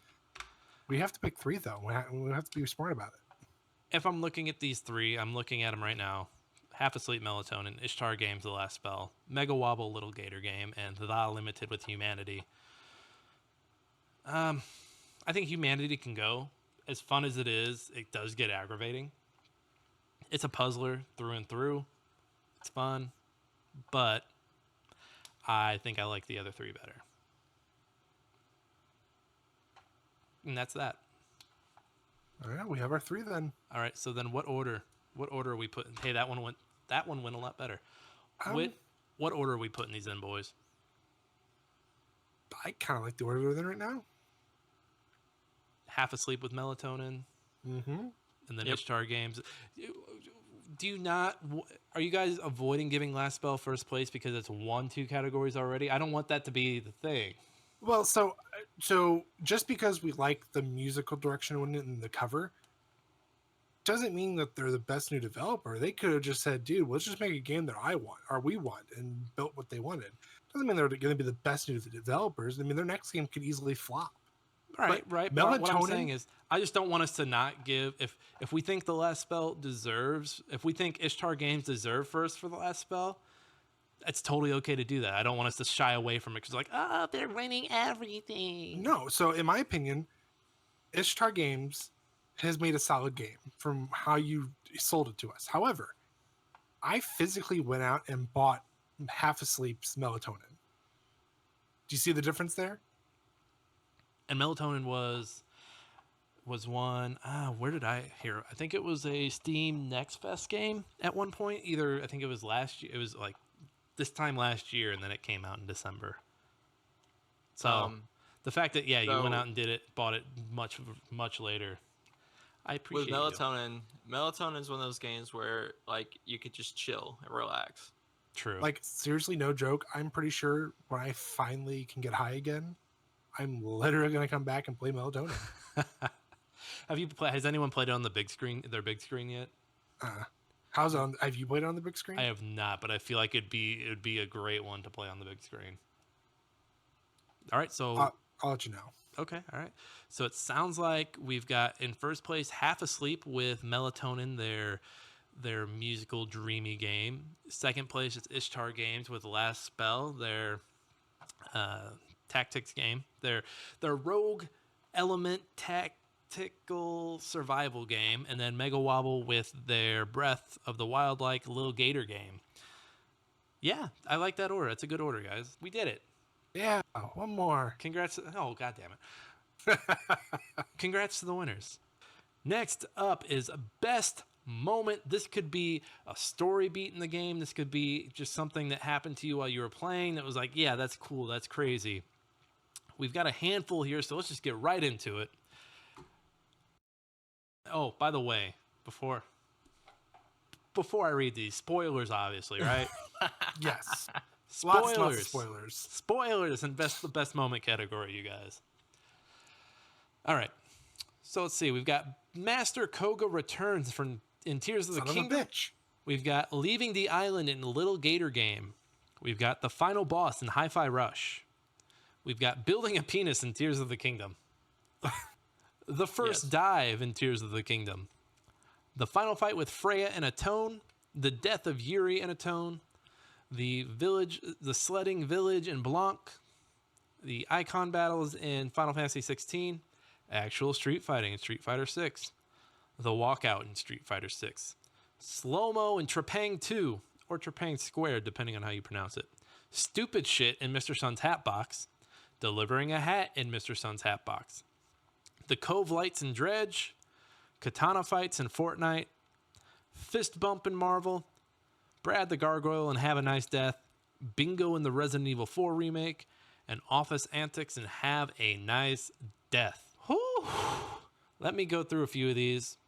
We have to pick 3, though. We have to be smart about it. If I'm looking at these 3, I'm looking at them right now. Half Asleep Melatonin, Ishtar Games, The Last Spell, Mega Wobble, Little Gator Game, and Tha Limited with Humanity. I think Humanity can go. As fun as it is, it does get aggravating. It's a puzzler through and through. It's fun. But I think I like the other 3 better. And that's that. All right, we have our 3 then. All right, so then what order are we putting? Hey, that one went a lot better. What order are we putting these in, boys? I kind of like the order they're in right now. Half Asleep with Melatonin. Mm-hmm. And then Ishtar Games. Do you not? Are you guys avoiding giving Last Spell first place because it's 1-2 categories already? I don't want that to be the thing. Well, so just because we like the musical direction in the cover doesn't mean that they're the best new developer. They could have just said, dude, let's just make a game that we want, and built what they wanted. Doesn't mean they're going to be the best new developers. I mean, their next game could easily flop. Right. But what I'm saying is, I just don't want us to not give, if we think The Last Spell deserves, if we think Ishtar Games deserve first for The Last Spell, it's totally okay to do that. I don't want us to shy away from it because like, oh, they're winning everything. No, so in my opinion, Ishtar Games has made a solid game from how you sold it to us. However, I physically went out and bought Half Asleep's Melatonin. Do you see the difference there? And Melatonin was one. Where did I hear? I think it was a Steam Next Fest game at one point. Either I think it was last year. It was like this time last year, and then it came out in December. So the fact that you went out and did it, bought it much later. I appreciate with melatonin is one of those games where like you could just chill and relax. True. Like seriously, no joke. I'm pretty sure when I finally can get high again, I'm literally gonna come back and play Melatonin. Has anyone played it on the big screen? Their big screen yet? How's it on? Have you played it on the big screen? I have not, but I feel like it'd be a great one to play on the big screen. All right, so I'll let you know. Okay, all right. So it sounds like we've got in first place Half Asleep with Melatonin, their musical dreamy game. Second place is Ishtar Games with Last Spell, their tactics game. Their rogue element tactical survival game, and then Mega Wobble with their Breath of the Wild like Little Gator game. Yeah, I like that order. It's a good order, guys. We did it. Yeah, one more. Congrats. Oh, God damn it. Congrats to the winners. Next up is best moment. This could be a story beat in the game. This could be just something that happened to you while you were playing that was like, yeah, that's cool. That's crazy. We've got a handful here, so let's just get right into it. Oh, by the way, before I read these, spoilers, obviously, right? Yes. Spoilers. Lots of spoilers. Spoilers in the best moment category, you guys. All right. So let's see. We've got Master Koga returns in Tears of the Kingdom. Of a bitch. We've got Leaving the Island in Little Gator Game. We've got the final boss in Hi-Fi Rush. We've got Building a Penis in Tears of the Kingdom. The first dive in Tears of the Kingdom. The final fight with Freya and Atone. The death of Yuri and Atone. The sledding village in Blanc, the icon battles in Final Fantasy 16, actual street fighting in Street Fighter 6, the walkout in Street Fighter 6, slow-mo in Trepang 2, or Trepang Squared, depending on how you pronounce it, stupid shit in Mr. Sun's Hat Box, delivering a hat in Mr. Sun's Hat Box, the Cove Lights in Dredge, katana fights in Fortnite, fist bump in Marvel, Brad the Gargoyle and Have a Nice Death, Bingo in the Resident Evil 4 remake, and Office Antics and Have a Nice Death. Whew. Let me go through a few of these.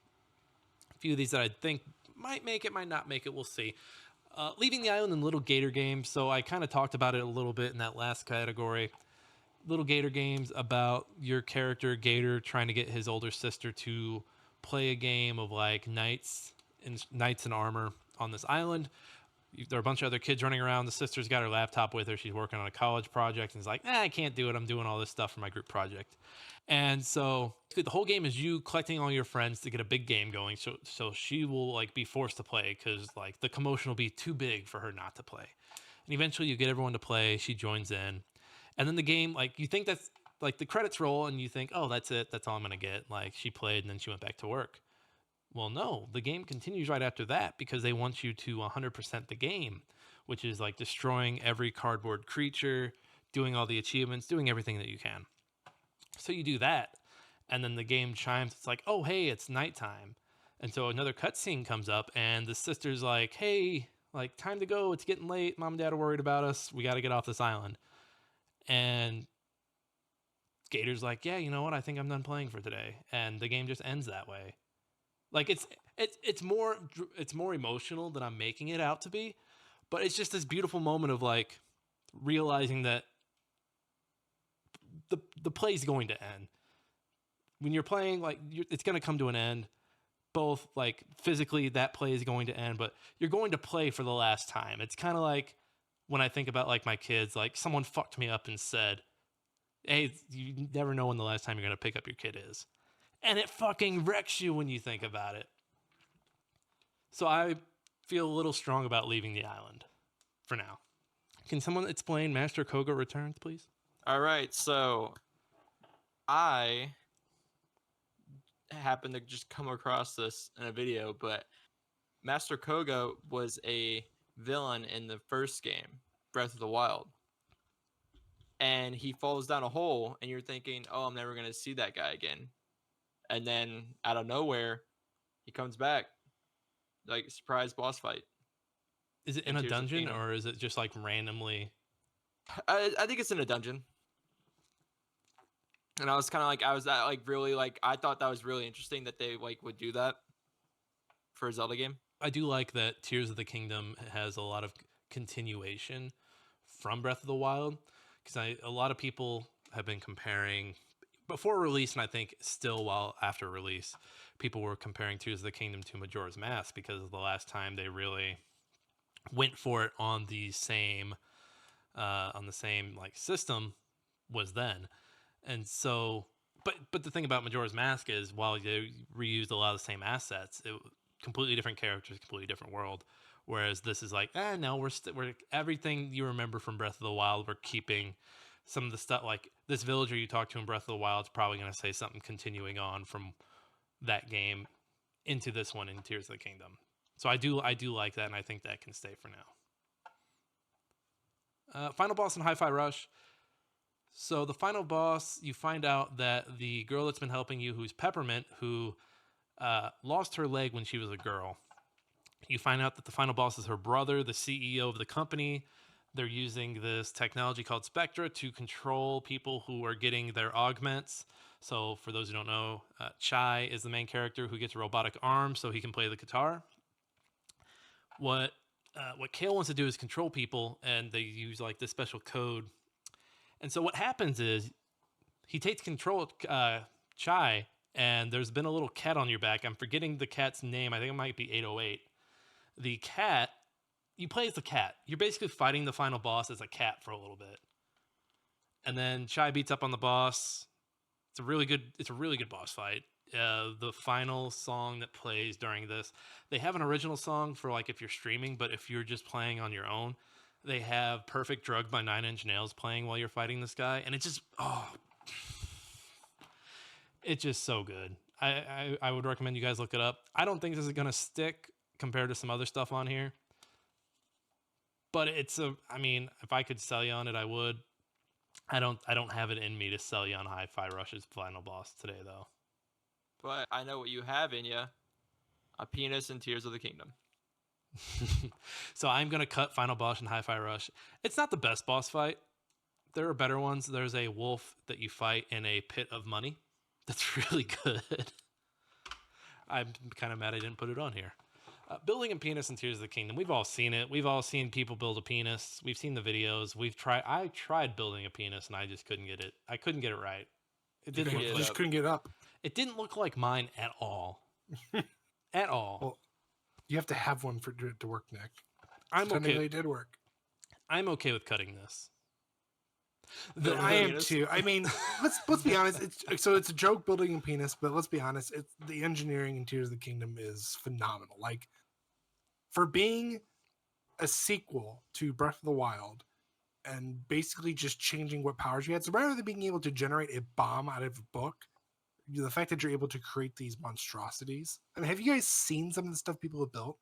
A few of these that I think might make it, might not make it. We'll see. Leaving the Island in Little Gator Games. So I kind of talked about it a little bit in that last category. Little Gator Games about your character Gator trying to get his older sister to play a game of like knights in armor on this island. There are a bunch of other kids running around. The sister's got her laptop with her. She's working on a college project and is like, I can't do it. I'm doing all this stuff for my group project. And so the whole game is you collecting all your friends to get a big game going. So she will like be forced to play because like the commotion will be too big for her not to play. And eventually you get everyone to play. She joins in. And then the game, like you think that's like the credits roll and you think, oh, that's it. That's all I'm going to get. Like she played and then she went back to work. Well, no, the game continues right after that because they want you to 100% the game, which is like destroying every cardboard creature, doing all the achievements, doing everything that you can. So you do that, and then the game chimes. It's like, oh, hey, it's nighttime. And so another cutscene comes up, and the sister's like, hey, like, time to go. It's getting late. Mom and Dad are worried about us. We got to get off this island. And Gator's like, yeah, you know what? I think I'm done playing for today. And the game just ends that way. Like it's more emotional than I'm making it out to be, but it's just this beautiful moment of like realizing that the play's going to end. When you're playing, like it's going to come to an end. Both like physically that play is going to end, but you're going to play for the last time. It's kind of like when I think about like my kids, like someone fucked me up and said, hey, you never know when the last time you're going to pick up your kid is. And it fucking wrecks you when you think about it. So I feel a little strong about leaving the island for now. Can someone explain Master Koga Returns, please? All right, so I happened to just come across this in a video, but Master Koga was a villain in the first game, Breath of the Wild. and he falls down a hole, and you're thinking, "Oh, I'm never gonna see that guy again." And then out of nowhere, he comes back, like surprise boss fight Is it in in a Tears of the dungeon Kingdom. or is it just like randomly? I think it's in a dungeon. And I was kind of like, I was that like really like, I thought that was really interesting that they like would do that for a Zelda game. I do like that Tears of the Kingdom has a lot of continuation from Breath of the Wild, because a lot of people have been comparing before release, and I think still while after release, people were comparing Tears of the Kingdom to Majora's Mask because the last time they really went for it on the same like system was then. And so, but the thing about Majora's Mask is while they reused a lot of the same assets, it completely different characters, completely different world. Whereas this is like, no, we're everything you remember from Breath of the Wild. We're keeping some of the stuff, like this villager you talk to in Breath of the Wild is probably going to say something continuing on from that game into this one in Tears of the Kingdom. So I do like that, and I think that can stay for now. Final boss in Hi-Fi Rush. So the final boss, you find out that the girl that's been helping you, who's Peppermint, who lost her leg when she was a girl. You find out that the final boss is her brother, the CEO of the company. They're using this technology called Spectra to control people who are getting their augments. So for those who don't know, Chai is the main character who gets a robotic arm so he can play the guitar. What Kale wants to do is control people, and they use like this special code. And so what happens is he takes control of Chai, and there's been a little cat on your back. I'm forgetting the cat's name. I think it might be 808. The cat, you play as the cat. You're basically fighting the final boss as a cat for a little bit. And then Chai beats up on the boss. It's a really good boss fight. The final song that plays during this, they have an original song for like if you're streaming, but if you're just playing on your own, they have Perfect Drug by Nine Inch Nails playing while you're fighting this guy, and it's just so good. I would recommend you guys look it up. I don't think this is gonna stick compared to some other stuff on here, but if I could sell you on it, I would. I don't have it in me to sell you on Hi-Fi Rush's final boss today, though. But I know what you have in you: a penis in Tears of the Kingdom. So I'm going to cut Final Boss and Hi-Fi Rush. It's not the best boss fight. There are better ones. There's a wolf that you fight in a pit of money. That's really good. I'm kind of mad I didn't put it on here. Building a penis in Tears of the Kingdom. We've all seen it. We've all seen people build a penis. We've seen the videos. I tried building a penis and I just couldn't get it. I couldn't get it right. It didn't look just couldn't get up. It didn't look like mine at all. At all. Well, you have to have one for it to work, Nick. I'm okay. It did work. I'm okay with cutting this. I am too. I mean, let's be honest. It's a joke building a penis, but let's be honest. It's the engineering in Tears of the Kingdom is phenomenal. Like for being a sequel to Breath of the Wild, and basically just changing what powers you had. So rather than being able to generate a bomb out of a book, the fact that you're able to create these monstrosities. I mean, have you guys seen some of the stuff people have built?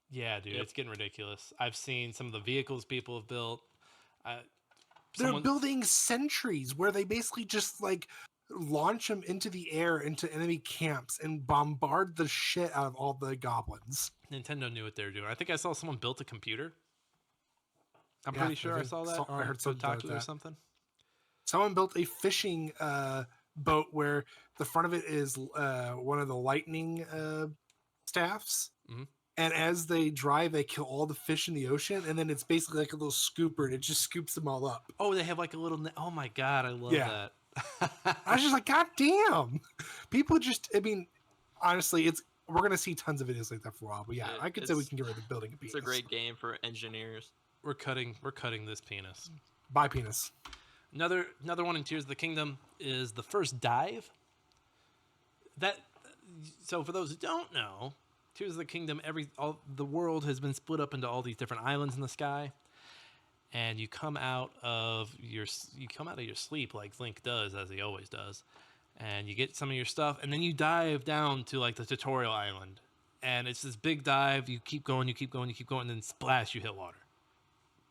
Yeah, dude, It's getting ridiculous. I've seen some of the vehicles people have built. They're building sentries where they basically just like launch them into the air into enemy camps and bombard the shit out of all the goblins. Nintendo knew what they were doing. I think I saw someone built a computer. I'm pretty sure I saw that. I heard something Kotaku like that. or something. Someone built a fishing boat where the front of it is one of the lightning staffs. Mm-hmm. And as they drive, they kill all the fish in the ocean, and then it's basically like a little scooper, and it just scoops them all up. Oh, they have like a little. Oh my god, I love that. I was just like, God damn! People just, I mean, honestly, we're gonna see tons of videos like that for a while. But yeah, I could say we can get rid of building a penis. It's a great game for engineers. We're cutting this penis. Bye, penis. Another one in Tears of the Kingdom is the first dive. So for those who don't know, Tears of the Kingdom, the world has been split up into all these different islands in the sky, and you come out of your sleep like Link does, as he always does, and you get some of your stuff, and then you dive down to like the tutorial island, and it's this big dive. You keep going, and then splash, you hit water.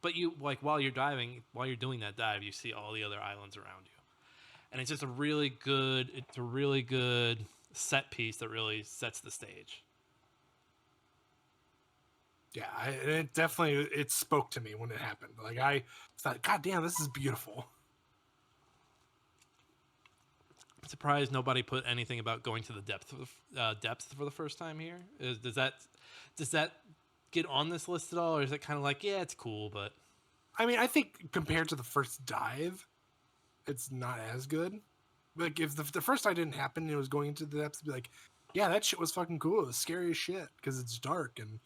But you like while you're doing that dive, you see all the other islands around you, and it's just a really good. It's a really good set piece that really sets the stage. Yeah, it definitely it spoke to me when it happened. Like I thought, God damn, this is beautiful. I'm surprised nobody put anything about going to the depth for the first time here. Does that get on this list at all, or is it kind of like, yeah, it's cool, but I mean, I think compared to the first dive, it's not as good. Like if the first dive didn't happen and it was going into the depths, be like, yeah, that shit was fucking cool. It was scary as shit because it's dark and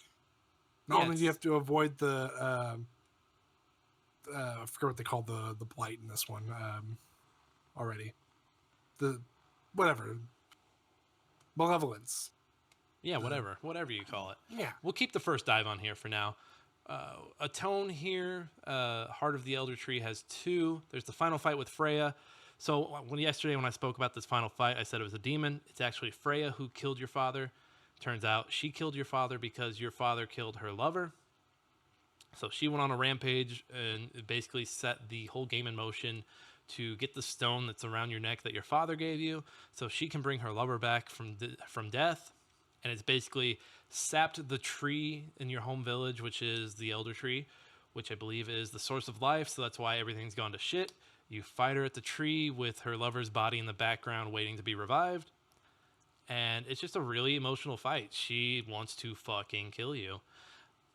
not only do you have to avoid the I forget what they call the blight in this one already. The whatever malevolence. yeah, whatever you call it. Yeah. We'll keep the first dive on here for now. A tone here. Heart of the Elder Tree has 2. There's the final fight with Freya. So yesterday when I spoke about this final fight, I said it was a demon. It's actually Freya who killed your father. Turns out she killed your father because your father killed her lover. So she went on a rampage and it basically set the whole game in motion to get the stone that's around your neck that your father gave you, so she can bring her lover back from death. And it's basically sapped the tree in your home village, which is the Elder Tree, which I believe is the source of life. So that's why everything's gone to shit. You fight her at the tree with her lover's body in the background, waiting to be revived. And it's just a really emotional fight. She wants to fucking kill you.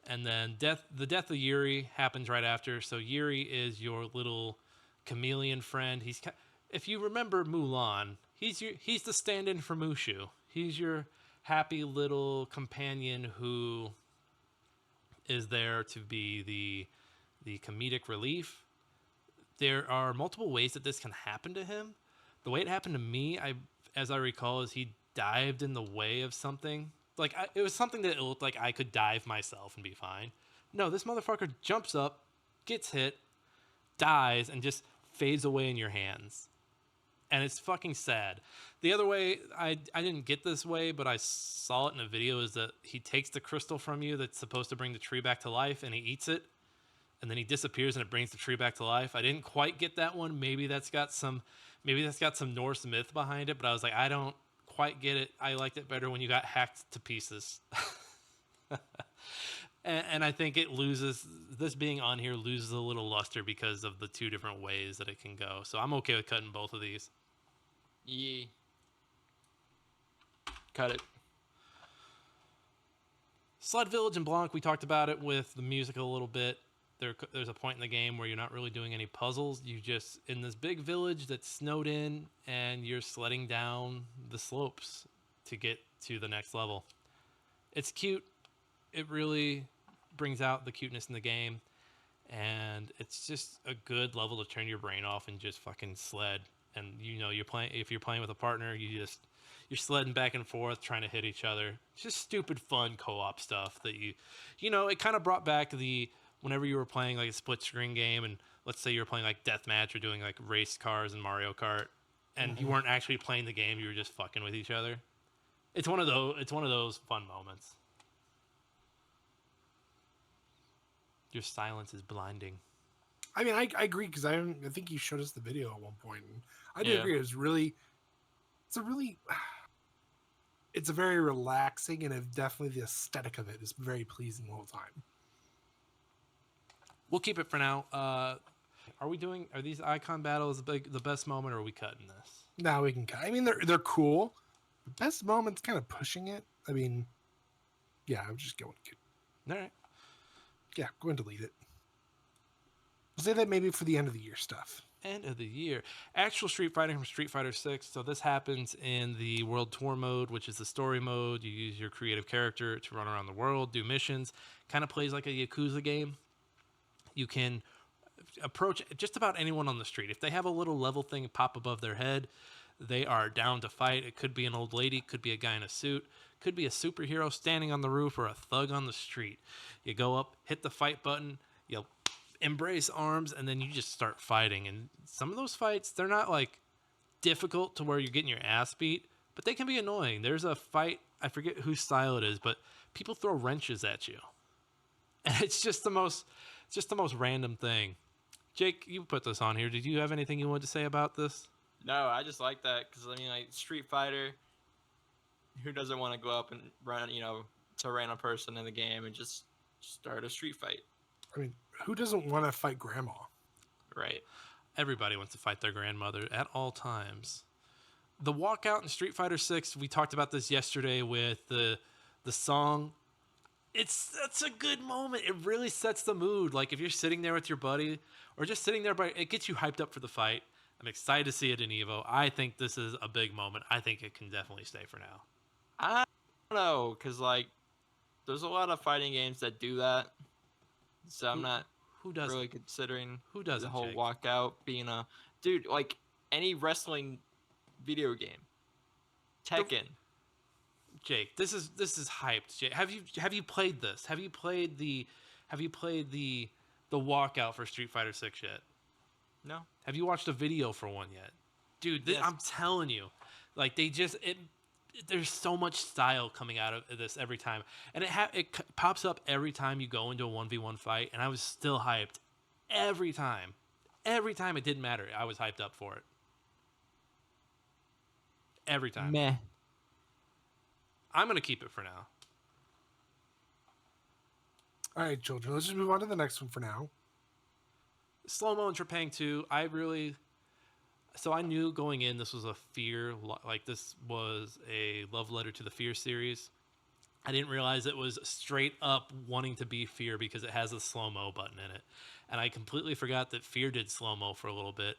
And then the death of Yuri happens right after. So Yuri is your little chameleon friend. If you remember Mulan, he's the stand-in for Mushu. He's your happy little companion who is there to be the comedic relief. There are multiple ways that this can happen to him. The way it happened to me, as I recall, is he dived in the way of something. It was something that it looked like I could dive myself and be fine. No, this motherfucker jumps up, gets hit, dies, and just fades away in your hands. And it's fucking sad. The other way, I didn't get this way, but I saw it in a video, is that he takes the crystal from you that's supposed to bring the tree back to life, and he eats it, and then he disappears and it brings the tree back to life. I didn't quite get that one. Maybe that's got some Norse myth behind it, but I was like, I don't quite get it. I liked it better when you got hacked to pieces. and I think this being on here loses a little luster because of the 2 different ways that it can go. So I'm okay with cutting both of these. Yeah. Cut it. Sled Village and Blanc, we talked about it with the music a little bit. There's a point in the game where you're not really doing any puzzles. You just in this big village that's snowed in, and you're sledding down the slopes to get to the next level. It's cute. It really brings out the cuteness in the game, and it's just a good level to turn your brain off and just fucking sled. And if you're playing with a partner, you're sledding back and forth trying to hit each other. It's just stupid fun co-op stuff that it kind of brought back whenever you were playing like a split screen game, and let's say you were playing like deathmatch or doing like race cars in Mario Kart, and you weren't actually playing the game, you were just fucking with each other. It's one of those fun moments. Your silence is blinding. I mean, I agree, because I think you showed us the video at one point, and I do agree. It's a very relaxing, and definitely the aesthetic of it is very pleasing the whole time. We'll keep it for now. Are these icon battles the best moment, or are we cutting this? No, we can cut. I mean, they're cool. The best moment's kind of pushing it. I mean, yeah, I'm just going. All right. Yeah, go and delete it. We'll say that maybe for the end of the year stuff. End of the year. Actual Street Fighting from Street Fighter 6. So this happens in the World Tour mode, which is the story mode. You use your creative character to run around the world, do missions. Kind of plays like a Yakuza game. You can approach just about anyone on the street. If they have a little level thing pop above their head, they are down to fight. It could be an old lady, could be a guy in a suit, could be a superhero standing on the roof, or a thug on the street. You go up, hit the fight button, you embrace arms, and then you just start fighting. And some of those fights, they're not like difficult to where you're getting your ass beat, but they can be annoying. There's a fight, I forget whose style it is, but people throw wrenches at you. And it's just the most random thing. Jake, you put this on here. Did you have anything you wanted to say about this? No, I just like that because I mean, like Street Fighter. Who doesn't want to go up and run, to a random person in the game and just start a street fight? I mean, who doesn't want to fight grandma? Right. Everybody wants to fight their grandmother at all times. The walkout in Street Fighter 6, we talked about this yesterday with the song. That's a good moment. It really sets the mood. Like if you're sitting there with your buddy or just sitting there, it gets you hyped up for the fight. I'm excited to see it in Evo. I think this is a big moment. I think it can definitely stay for now. I don't know, because like there's a lot of fighting games that do that, so I'm not Who does really considering Who does the it, whole Jake? walkout being a dude. Like any wrestling video game, Tekken. Jake, this is hyped. Jake, have you played this? Have you played the walkout for Street Fighter 6 yet? No. Have you watched a video for one yet? Dude, Yes. I'm telling you. Like there's so much style coming out of this every time. And it pops up every time you go into a 1v1 fight, and I was still hyped every time. Every time, it didn't matter. I was hyped up for it. Every time. Meh. I'm going to keep it for now. All right, children, let's just move on to the next one for now. Slow-mo and Trepang 2, so I knew going in this was a Fear, like this was a love letter to the Fear series. I didn't realize it was straight up wanting to be Fear because it has a slow-mo button in it. And I completely forgot that Fear did slow-mo for a little bit.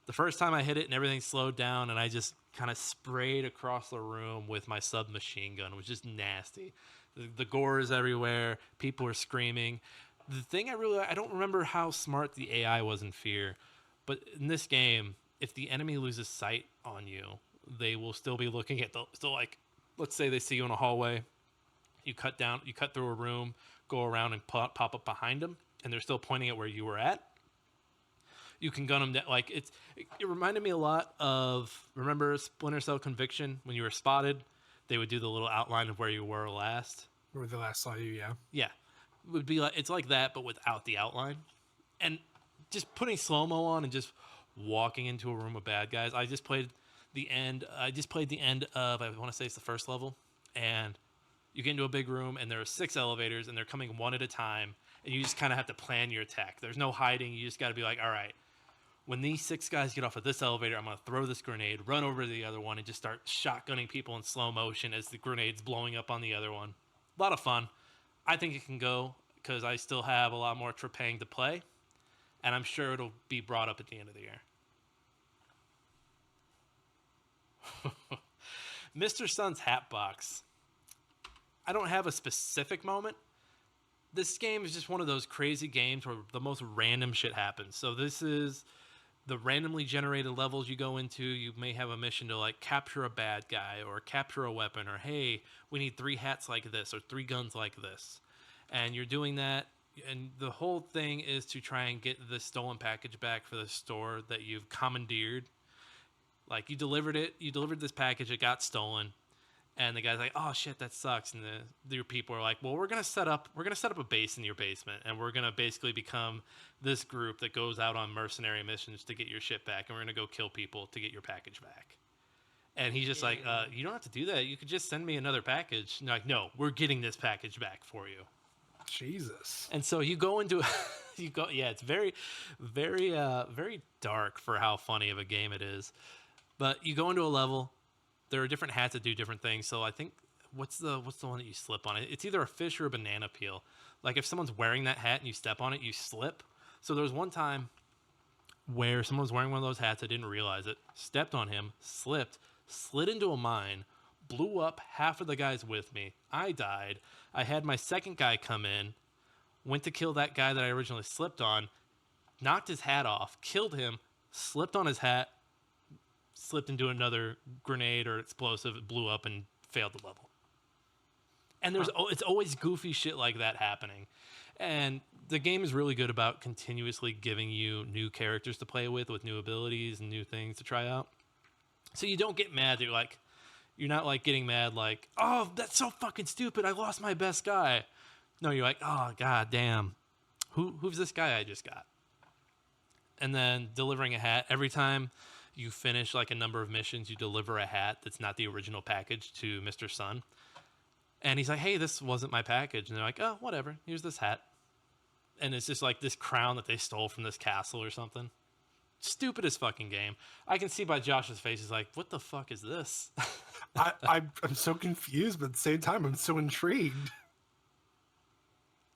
The first time I hit it and everything slowed down and I just kind of sprayed across the room with my submachine gun. It was just nasty. The gore is everywhere. People are screaming. The thing I don't remember how smart the AI was in Fear, but in this game, if the enemy loses sight on you, they will still be looking at let's say they see you in a hallway, you cut through a room, go around and pop up behind them, and they're still pointing at where you were at. You can gun them down. Like it reminded me a lot of, remember Splinter Cell Conviction when you were spotted? They would do the little outline of where you were last. Where they last saw you, yeah. Yeah, it would be like, it's like that, but without the outline, and just putting slow mo on and just walking into a room of bad guys. I just played the end of, I want to say it's the first level, and you get into a big room and there are 6 elevators and they're coming one at a time, and you just kind of have to plan your attack. There's no hiding. You just got to be like, all right, when these 6 guys get off of this elevator, I'm going to throw this grenade, run over to the other one, and just start shotgunning people in slow motion as the grenade's blowing up on the other one. A lot of fun. I think it can go because I still have a lot more Trepang to play, and I'm sure it'll be brought up at the end of the year. Mr. Sun's hat box. I don't have a specific moment. This game is just one of those crazy games where the most random shit happens. So this is the randomly generated levels you go into. You may have a mission to like capture a bad guy or capture a weapon, or hey, we need 3 hats like this or 3 guns like this. And you're doing that, and the whole thing is to try and get the stolen package back for the store that you've commandeered. Like you delivered this package, it got stolen, and the guy's like, "Oh shit, that sucks." And your people are like, "Well, we're gonna set up a base in your basement, and we're gonna basically become this group that goes out on mercenary missions to get your shit back, and we're gonna go kill people to get your package back." And he's just like, "You don't have to do that. You could just send me another package." And they're like, "No, we're getting this package back for you." Jesus. And so you go into, yeah, it's very, very, very dark for how funny of a game it is. But you go into a level, there are different hats that do different things. So I think, what's the one that you slip on? It's either a fish or a banana peel. Like if someone's wearing that hat and you step on it, you slip. So there was one time where someone was wearing one of those hats, I didn't realize it, stepped on him, slipped, slid into a mine, blew up half of the guys with me. I died. I had my second guy come in, went to kill that guy that I originally slipped on, knocked his hat off, killed him, slipped on his hat, slipped into another grenade or explosive, it blew up and failed the level. And it's always goofy shit like that happening. And the game is really good about continuously giving you new characters to play with new abilities and new things to try out. So you don't get mad. You're not like getting mad like, "Oh, that's so fucking stupid. I lost my best guy." No, you're like, oh god damn, who's this guy I just got? And then delivering a hat every time you finish like a number of missions, you deliver a hat that's not the original package to Mr. Sun. And he's like, hey, this wasn't my package. And they're like, oh, whatever. Here's this hat. And it's just like this crown that they stole from this castle or something. Stupidest fucking game. I can see by Josh's face, he's like, what the fuck is this? I'm so confused, but at the same time, I'm so intrigued.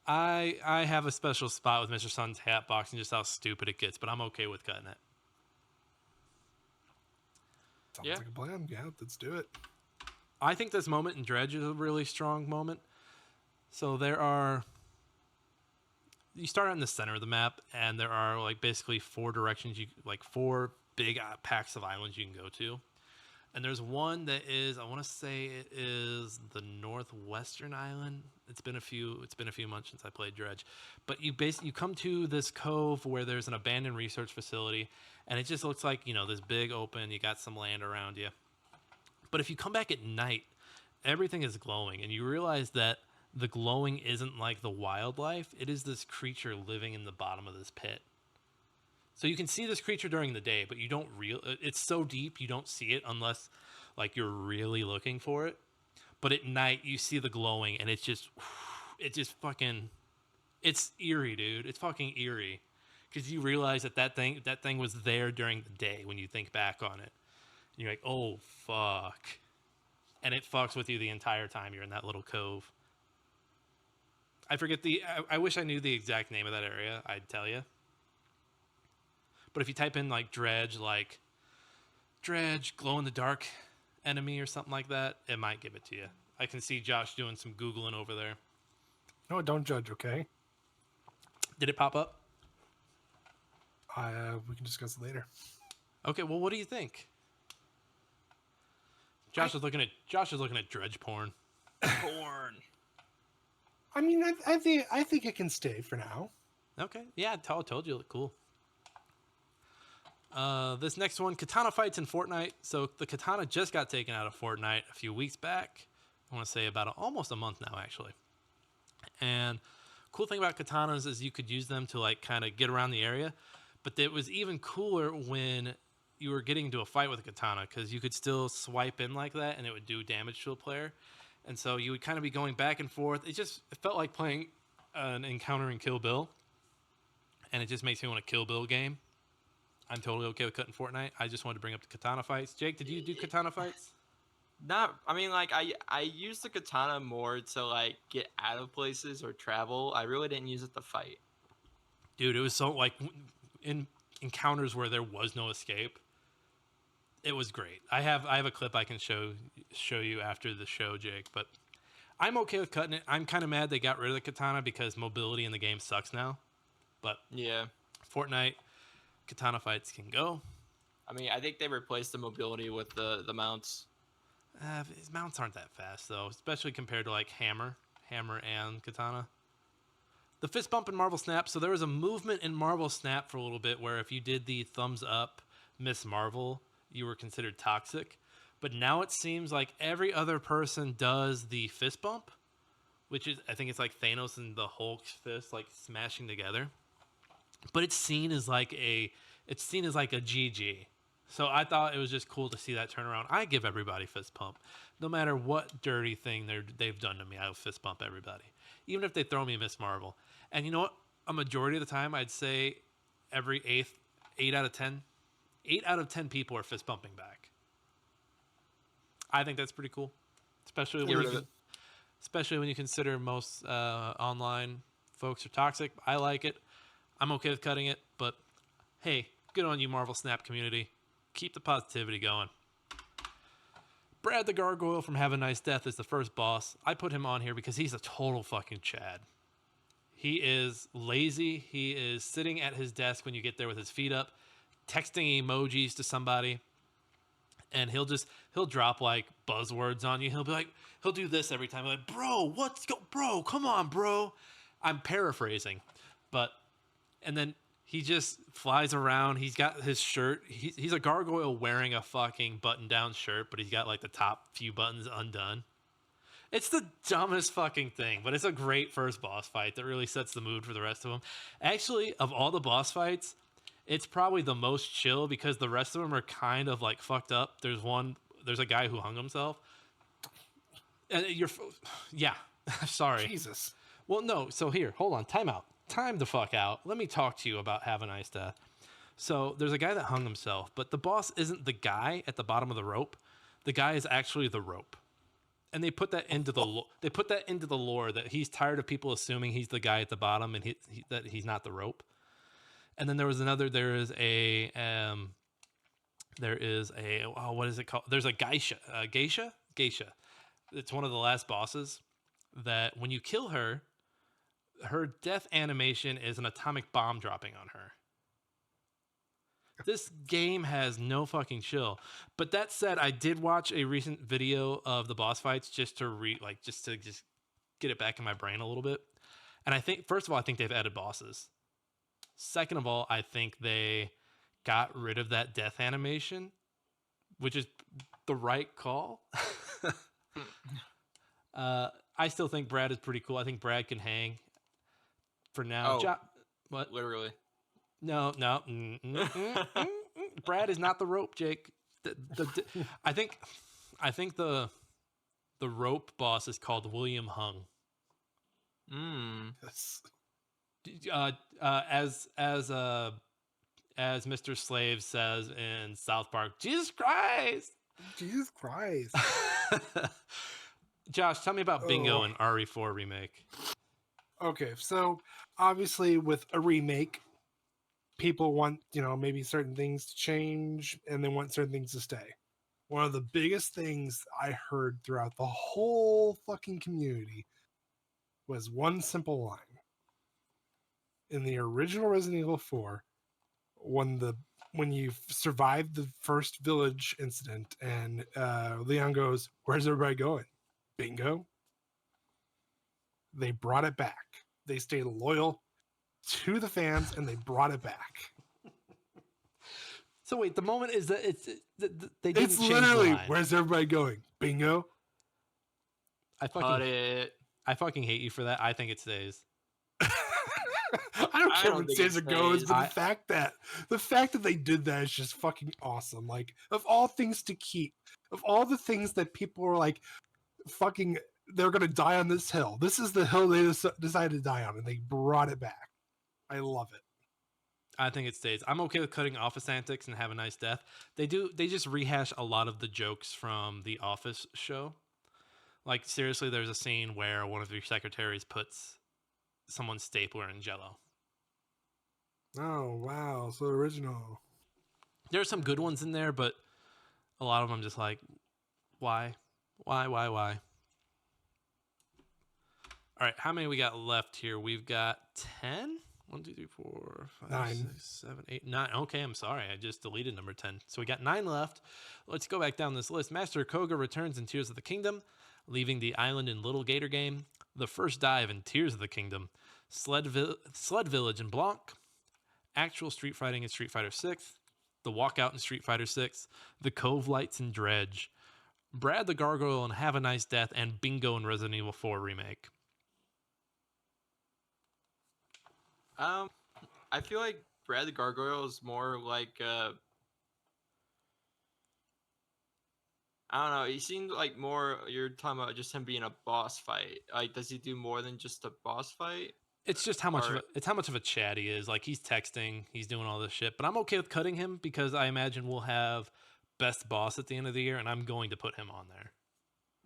I have a special spot with Mr. Sun's hat box and just how stupid it gets, but I'm okay with cutting it. Sounds Yeah. like a plan. Yeah, let's do it. I think this moment in Dredge is a really strong moment. So you start out in the center of the map, and there are like basically four directions, four big packs of islands you can go to. And there's one that is, I want to say it is the northwestern island. It's been a few months since I played Dredge, but you come to this cove where there's an abandoned research facility, and it just looks like, this big open. You got some land around you, but if you come back at night, everything is glowing, and you realize that the glowing isn't like the wildlife. It is this creature living in the bottom of this pit. So you can see this creature during the day, but you don't it's so deep you don't see it unless like you're really looking for it. But at night you see the glowing, and it's fucking, it's eerie, dude. It's fucking eerie. Because you realize that thing was there during the day when you think back on it. And you're like, oh fuck. And it fucks with you the entire time you're in that little cove. I forget I wish I knew the exact name of that area. I'd tell you. But if you type in like Dredge, glow in the dark enemy or something like that, it might give it to you. I can see Josh doing some Googling over there. No, don't judge, okay? Did it pop up? We can discuss it later. Okay, well, what do you think? Josh is looking at Dredge porn. Porn. I mean, I think it can stay for now. Okay, yeah, I told you it looked cool. This next one, katana fights in Fortnite. So the katana just got taken out of Fortnite a few weeks back. I want to say about almost a month now, actually. And cool thing about katanas is you could use them to like kind of get around the area. But it was even cooler when you were getting into a fight with a katana, because you could still swipe in like that and it would do damage to a player. And so you would kind of be going back and forth. It felt like playing an encounter in Kill Bill. And it just makes me want a Kill Bill game. I'm totally okay with cutting Fortnite. I just wanted to bring up the katana fights. Jake, did you do katana fights? I use the katana more to like get out of places or travel. I really didn't use it to fight. Dude, it was so like in encounters where there was no escape. It was great. I have a clip I can show you after the show, Jake, but I'm okay with cutting it. I'm kind of mad they got rid of the katana because mobility in the game sucks now. But Yeah. Fortnite katana fights can go. I mean, I think they replaced the mobility with the mounts. His mounts aren't that fast though, especially compared to like hammer and katana. The fist bump in Marvel Snap. So there was a movement in Marvel Snap for a little bit where if you did the thumbs up Miss Marvel, you were considered toxic. But now it seems like every other person does the fist bump, which is, I think it's like Thanos and the Hulk's fist like smashing together. But it's seen as like a GG. So I thought it was just cool to see that turnaround. I give everybody fist pump. No matter what dirty thing they've done to me, I'll fist bump everybody. Even if they throw me Miss Marvel. And you know what? A majority of the time, I'd say every 8 out of 10 people are fist bumping back. I think that's pretty cool. Especially when you consider most online folks are toxic. I like it. I'm okay with cutting it, but hey, good on you, Marvel Snap community. Keep the positivity going. Brad the Gargoyle from Have a Nice Death is the first boss. I put him on here because he's a total fucking Chad. He is lazy. He is sitting at his desk when you get there with his feet up, texting emojis to somebody, and he'll drop like buzzwords on you. He'll do this every time. Like, bro, come on, bro. I'm paraphrasing, and then he just flies around. He's got his shirt. He's a gargoyle wearing a fucking button-down shirt, but he's got like the top few buttons undone. It's the dumbest fucking thing, but it's a great first boss fight that really sets the mood for the rest of them. Actually, of all the boss fights, it's probably the most chill because the rest of them are kind of like fucked up. There's a guy who hung himself. And yeah, sorry. Jesus. Well, no, so here, hold on, time out. Time the fuck out. Let me talk to you about Have a Nice Death. So there's a guy that hung himself, but the boss isn't the guy at the bottom of the rope. The guy is actually the rope. And they put that into the lore that he's tired of people assuming he's the guy at the bottom and that he's not the rope. And then there is a what is it called? There's a geisha. It's one of the last bosses that when you kill her, her death animation is an atomic bomb dropping on her. This game has no fucking chill. But that said, I did watch a recent video of the boss fights just to get it back in my brain a little bit. And I think, first of all, I think they've added bosses. Second of all, I think they got rid of that death animation, which is the right call. I still think Brad is pretty cool. I think Brad can hang for now. Oh, what? Literally. No. Brad is not the rope, Jake. I think the rope boss is called William Hung. Yes. As Mr. Slave says in South Park, Jesus Christ. Jesus Christ. Josh, tell me about Bingo and RE4 remake. Okay, so obviously with a remake, people want, maybe certain things to change and they want certain things to stay. One of the biggest things I heard throughout the whole fucking community was one simple line. In the original Resident Evil 4, when you survived the first village incident and Leon goes, "Where's everybody going?" Bingo. They brought it back. They stayed loyal to the fans and they brought it back. So wait, the moment is that they didn't It's change literally, the line. "Where's everybody going?" Bingo. I fucking hate you for that. I think it stays. I don't care what think says it it goes, stays. but the fact that they did that is just fucking awesome. Like, of all things to keep, of all the things that people were like, fucking, they're gonna die on this hill. This is the hill they decided to die on, and they brought it back. I love it. I think it stays. I'm okay with cutting Office antics and Have a Nice Death. They just rehash a lot of the jokes from the Office show. Like, seriously, there's a scene where one of your secretaries puts someone's stapler in Jell-O. Oh wow, so original. There are some good ones in there, but a lot of them just like, why? All right, how many we got left here? We've got 10? 1, 2, 3, 4, 5, 9. 6, 7, 8, 9. Okay, I'm sorry. I just deleted number 10. So we got 9 left. Let's go back down this list. Master Koga returns in Tears of the Kingdom, leaving the island in Little Gator Game. The First Dive in Tears of the Kingdom. Sled Village in Blanc. Actual Street Fighting in Street Fighter 6. The Walkout in Street Fighter 6. The Cove Lights in Dredge. Brad the Gargoyle in Have a Nice Death. And Bingo in Resident Evil 4 Remake. I feel like Brad the Gargoyle is more like I don't know. He seemed like more. You're talking about just him being a boss fight. Like, does he do more than just a boss fight? It's just how much of a chat he is. Like, he's texting, he's doing all this shit. But I'm okay with cutting him because I imagine we'll have best boss at the end of the year, and I'm going to put him on there.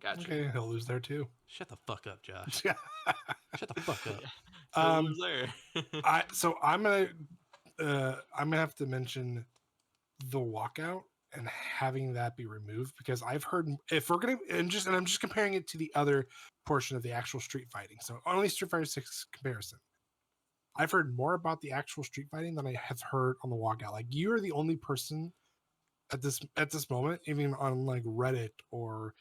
Gotcha. Okay, he'll lose there too. Shut the fuck up, Josh. Shut the fuck up. There. I'm gonna have to mention the walkout and having that be removed because I've heard if we're gonna I'm just comparing it to the other portion of the actual street fighting. So only Street Fighter 6 comparison. I've heard more about the actual street fighting than I have heard on the walkout. Like, you are the only person at this moment, even on like Reddit or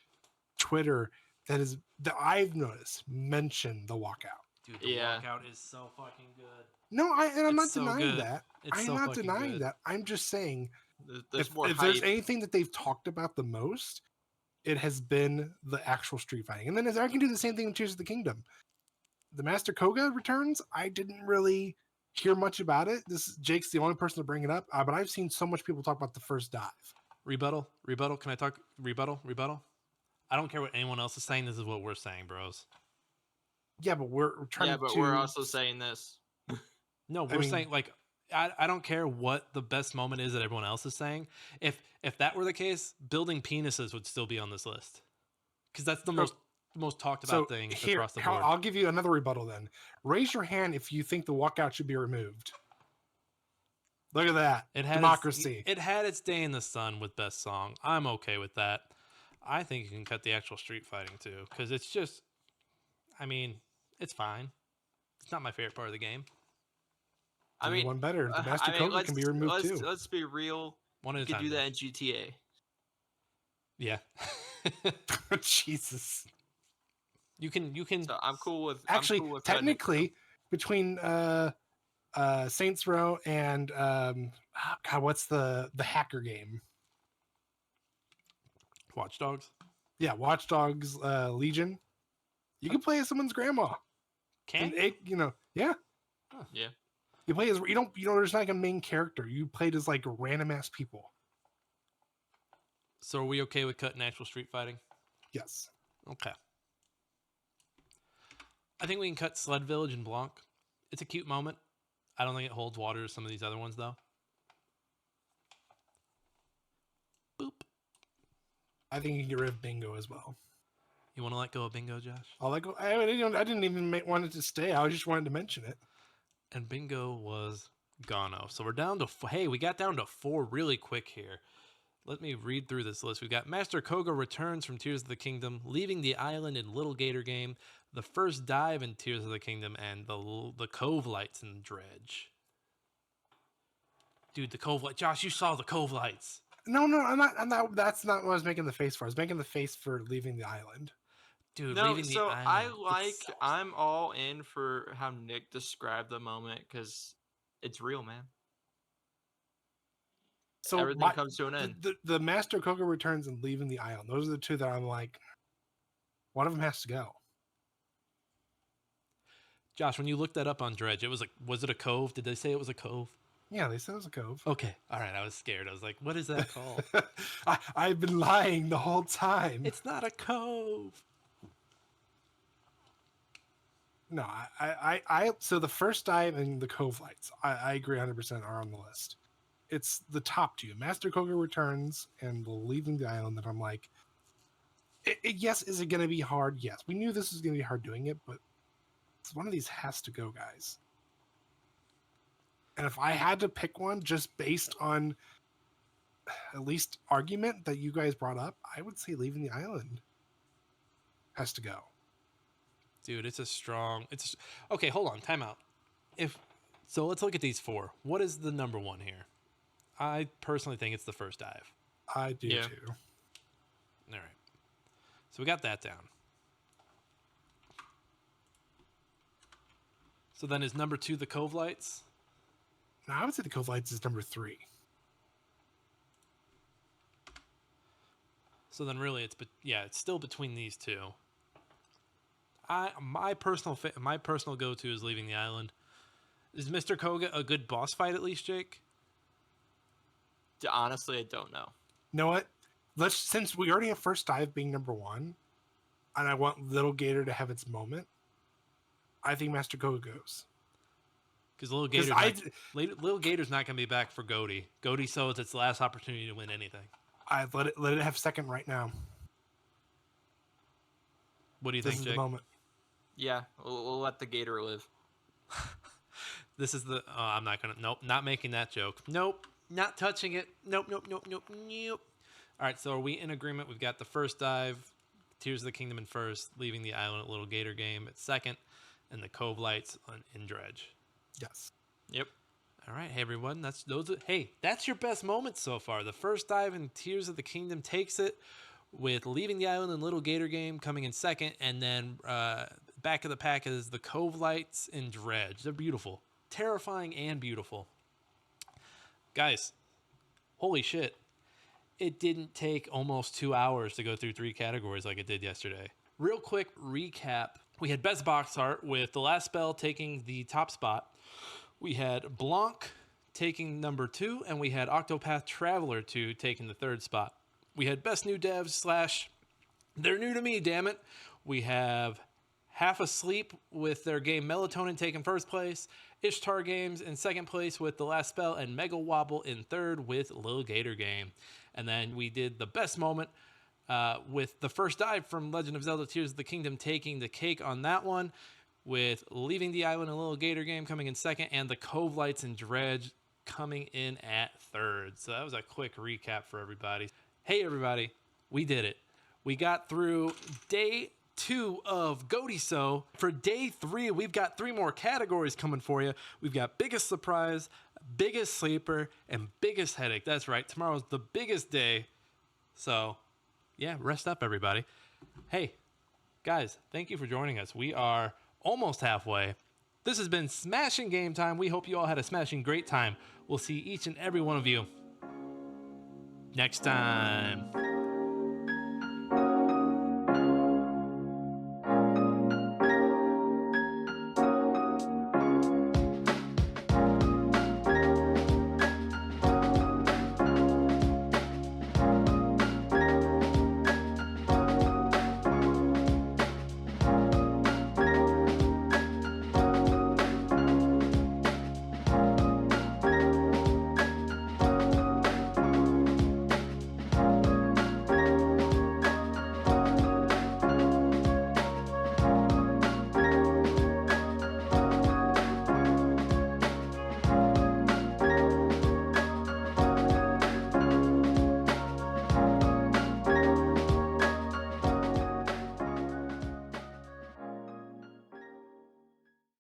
Twitter, that I've noticed mention the walkout. Dude, the walkout is so fucking good. No, I'm not so denying good. that. It's I'm so not fucking denying good. that. I'm just saying There's more if hype. there's anything that they've talked about the most, it has been the actual street fighting. And then I can do the same thing with Tears of the Kingdom. The Master Koga returns. I didn't really hear much about it. Jake's the only person to bring it up, but I've seen so much people talk about the first dive. Rebuttal. Can I talk? Rebuttal. I don't care what anyone else is saying. This is what we're saying, bros. Yeah, but we're trying to. Yeah, but we're also saying this. No, we're saying like I don't care what the best moment is that everyone else is saying. If that were the case, building penises would still be on this list because that's the most talked about thing across the board. I'll give you another rebuttal then. Raise your hand if you think the walkout should be removed. Look at that. Democracy. It had its day in the sun with best song. I'm okay with that. I think you can cut the actual street fighting too because it's just, I mean, it's fine. It's not my favorite part of the game. I mean, one better. The Master Koga can be removed too. Let's be real. One at a time. You could do that in GTA. Yeah. Jesus. You can. So I'm cool with. Actually, I'm cool with technically, between Saints Row and God, what's the hacker game? Watch Dogs. Yeah, Watch Dogs Legion. You can play as someone's grandma. Can yeah. Huh. Yeah. You play as there's like a main character. You played as like random ass people. So are we okay with cutting actual street fighting? Yes. Okay. I think we can cut Sled Village and Blanc. It's a cute moment. I don't think it holds water to some of these other ones though. Boop. I think you can get rid of Bingo as well. You want to let go of Bingo, Josh? I didn't even want it to stay. I just wanted to mention it. And Bingo was Gano. So we're down to, we got down to 4 really quick here. Let me read through this list. We've got Master Koga returns from Tears of the Kingdom, leaving the island in Little Gator Game, the first dive in Tears of the Kingdom, and the Cove Lights in Dredge. Dude, the Cove Lights. Josh, you saw the Cove Lights. No, I'm not. That's not what I was making the face for. I was making the face for leaving the island. Dude, no, leaving the so island. I'm all in for how Nick described the moment because it's real, man. So everything comes to an end. The Master Koga returns and leaving the island. Those are the two that I'm like, one of them has to go. Josh, when you looked that up on Dredge, was it a cove? Did they say it was a cove? Yeah, they said it was a cove. Okay. All right. I was scared. I was like, what is that called? I've been lying the whole time. It's not a cove. No, so the first dive and the Cove Lights, I agree 100% are on the list. It's the top 2. Master Koga returns and leaving the island that I'm like, yes, is it going to be hard? Yes. We knew this was going to be hard doing it, but one of these has to go, guys. And if I had to pick one just based on at least argument that you guys brought up, I would say leaving the island has to go. Dude, okay, hold on, time out. So let's look at these 4. What is the number 1 here? I personally think it's the first dive. I do too. All right. So we got that down. So then is number 2 the Cove Lights? No, I would say the Cove Lights is number 3. So then really it's still between these 2. My personal go-to is leaving the island. Is Mr. Koga a good boss fight at least, Jake? Honestly, I don't know. You know what? Since we already have first dive being number 1, and I want Little Gator to have its moment, I think Master Koga goes. Because Little Gator's not going to be back for GOTYSO it's its last opportunity to win anything. I let it have second right now. What do you think, Jake? This is the moment. Yeah, we'll let the Gator live. This is the. I'm not gonna. Nope, not making that joke. Nope, not touching it. Nope. All right, so are we in agreement? We've got the first dive, Tears of the Kingdom in first, leaving the island at Little Gator Game at second, and the Cove Lights in Dredge. Yes. Yep. All right, hey everyone. That's your best moments so far. The first dive in Tears of the Kingdom takes it, with leaving the island and Little Gator Game coming in second, and then back of the pack is the Cove Lights in Dredge. They're beautiful, terrifying, and beautiful. Guys, holy shit! it didn't take almost 2 hours to go through 3 categories like it did yesterday. Real quick recap. We had Best Box Art with The Last Spell taking the top spot. We had Blanc taking number 2, and we had Octopath Traveler 2 taking the 3rd spot. We had Best New Devs / They're New to Me, damn it. We have Half Asleep with their game Melatonin taking 1st place, Ishtar Games in 2nd place with The Last Spell, and Mega Wobble in 3rd with Lil Gator Game. And then we did the best moment with The First Dive from Legend of Zelda Tears of the Kingdom taking the cake on that one, with Leaving the Island and Lil Gator Game coming in 2nd, and the Cove Lights and Dredge coming in at 3rd. So that was a quick recap for everybody. Hey everybody, we did it. We got through day 2 of GOTYSO. For day 3, we've got 3 more categories coming for you. We've got Biggest Surprise, Biggest Sleeper, and Biggest Headache. That's right, tomorrow's the biggest day. So, yeah, rest up, everybody. Hey, guys, thank you for joining us. We are almost halfway. This has been Smashing Game Time. We hope you all had a smashing great time. We'll see each and every one of you next time.